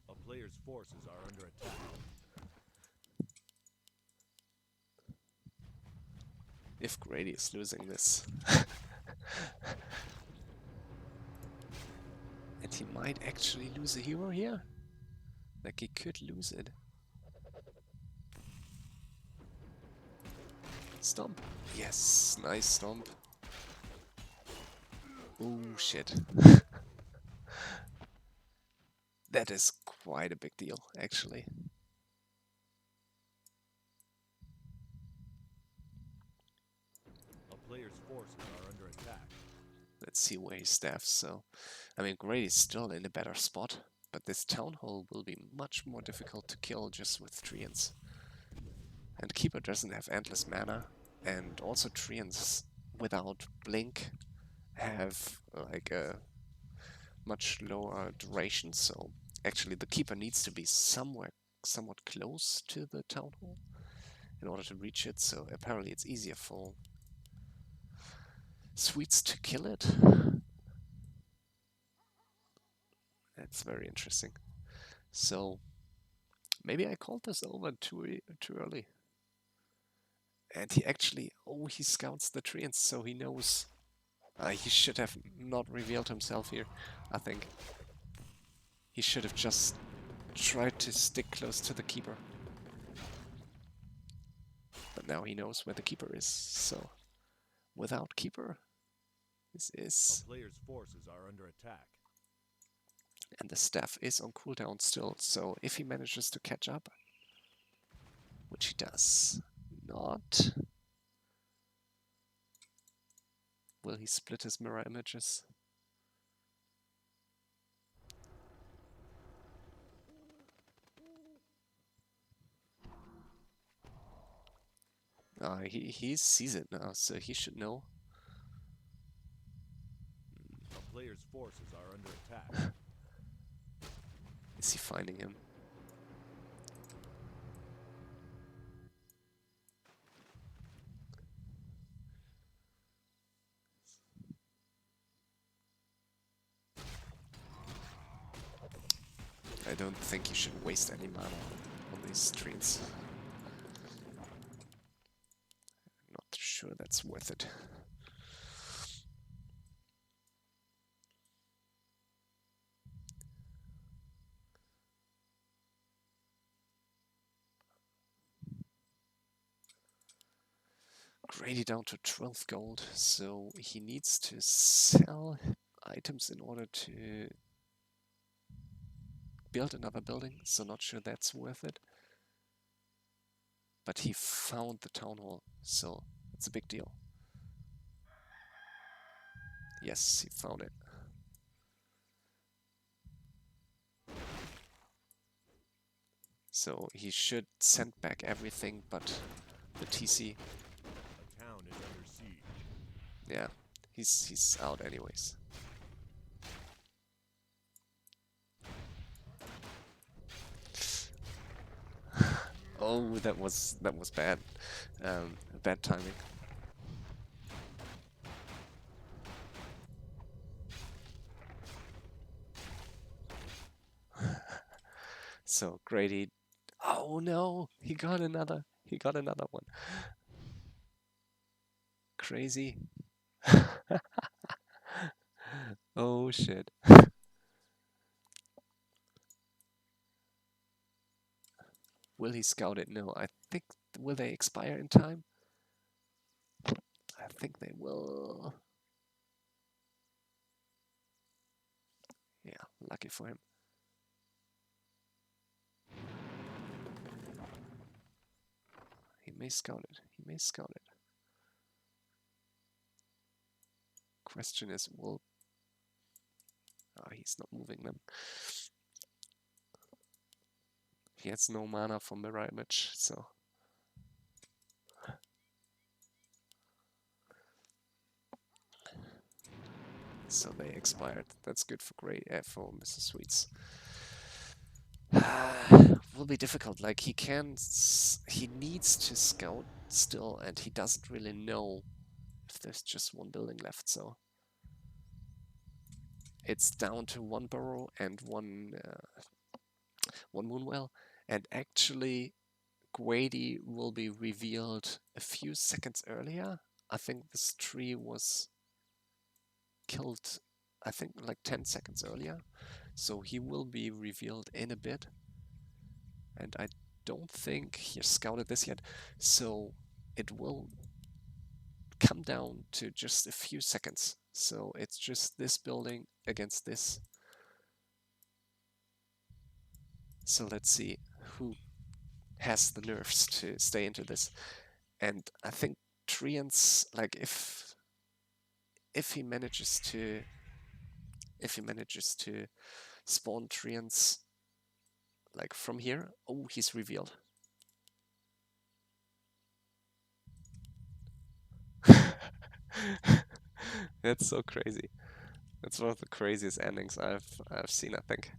A player's forces are under attack. if Grady is losing this. And he might actually lose a hero here. Like, he could lose it. Stomp. Yes, nice stomp. Oh, shit. That is quite a big deal, actually. A player's forces are under attack. Let's see where he staffs. So, I mean, Grady's still in a better spot, but this town hall will be much more difficult to kill just with treants. And Keeper doesn't have endless mana, and also treants without blink have like a much lower duration, so actually the Keeper needs to be somewhat close to the town hall in order to reach it, so apparently it's easier for Sweets to kill it. That's very interesting. So maybe I called this over too early. And he actually, he scouts the treants, so he knows. He should have not revealed himself here, I think. He should have just tried to stick close to the Keeper. But now he knows where the Keeper is, so without Keeper, this is... A player's forces are under attack. And the staff is on cooldown still, so if he manages to catch up, which he does not, will he split his mirror images? He sees it now, so he should know. A player's forces are under attack. Is he finding him? I don't think you should waste any mana on these streets. Not sure that's worth it. Grady down to 12 gold, so he needs to sell items in order to build another building, so not sure that's worth it. But he found the town hall, so it's a big deal. Yes, he found it. So he should send back everything but the TC. A town is under siege. Yeah, he's out anyways. Oh, that was bad. Bad timing. So Grady. Oh no, he got another one. Crazy. Oh shit. Will he scout it? No, I think, will they expire in time? I think they will. Yeah, lucky for him. He may scout it. He may scout it. Question is, will... Oh, he's not moving them. He has no mana for mirror image, so... So they expired. That's good for for mrSweets. Will be difficult. Like he needs to scout still, and he doesn't really know if there's just one building left. So it's down to one burrow and one moonwell, and actually Grady will be revealed a few seconds earlier. I think this tree was killed, I think like 10 seconds earlier. So he will be revealed in a bit. And I don't think he scouted this yet. So it will come down to just a few seconds. So it's just this building against this. So let's see who has the nerves to stay into this. And I think Treants, like if he manages to spawn Treants like from here, oh, he's revealed. That's so crazy. That's one of the craziest endings I've seen, I think.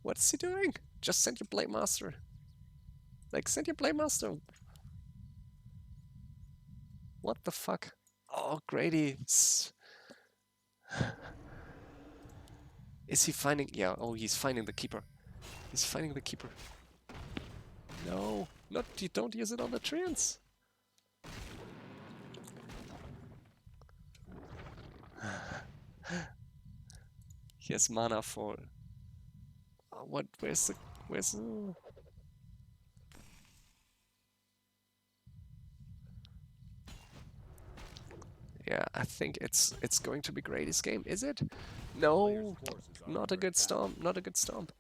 What's he doing? Just send your Blade Master. Like, send your Blade Master. What the fuck? Oh, Grady. Is he finding... Yeah, oh, he's finding the Keeper. He's finding the Keeper. No, not you don't use it on the Treants. He has mana for... what? Where's the... Yeah, I think it's going to be Grady's game. Is it? No, not a good stomp. Not a good stomp.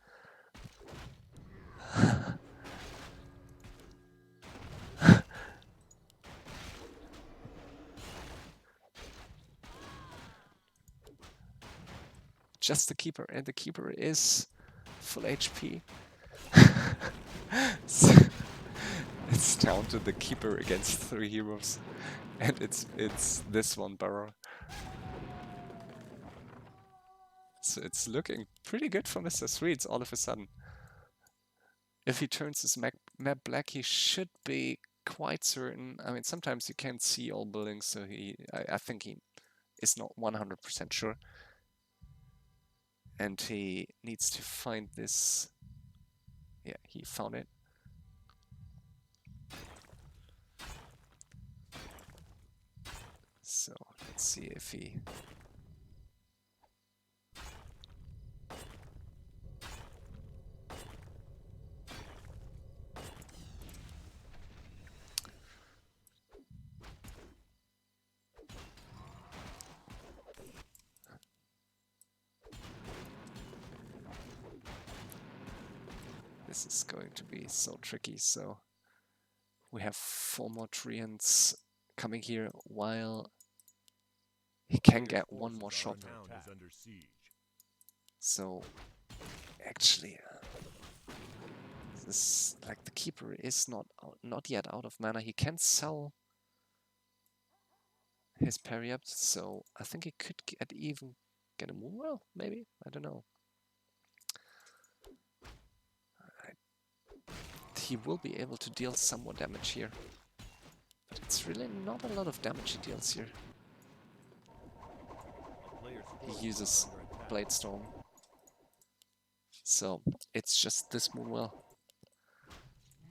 Just the Keeper, and the Keeper is full HP. So it's down to the Keeper against 3 heroes, and it's this one burrow. So it's looking pretty good for mrSweets all of a sudden. If he turns his map black, he should be quite certain. I mean, sometimes you can't see all buildings, so I think he is not 100% sure. And he needs to find this. Yeah, he found it. So let's see if he... This is going to be so tricky. So we have 4 more treants coming here while he can get one more shot. So actually, this, like, the keeper is not yet out of mana. He can sell his parry up, so I think he could get a move. Well, maybe, I don't know. He will be able to deal some more damage here, but it's really not a lot of damage he deals here. He uses Blade Storm, so it's just this Moonwell.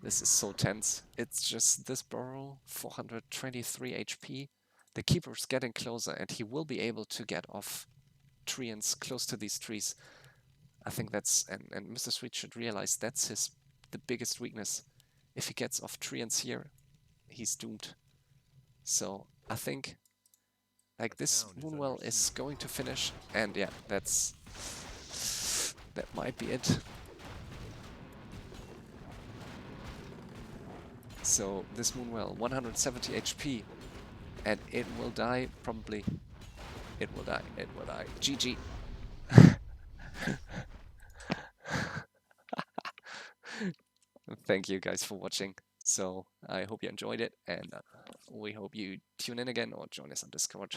This is so tense. It's just this burrow, 423 HP. The keeper's getting closer, and he will be able to get off treants close to these trees. I think that's, and mrSweets should realize that's the biggest weakness. If he gets off treants here, he's doomed. So I think, like, this Moonwell is going to finish, and yeah, that might be it. So this Moonwell, 170 HP, and it will die, probably. It will die, it will die. GG. Thank you guys for watching. So I hope you enjoyed it, and we hope you tune in again or join us on Discord.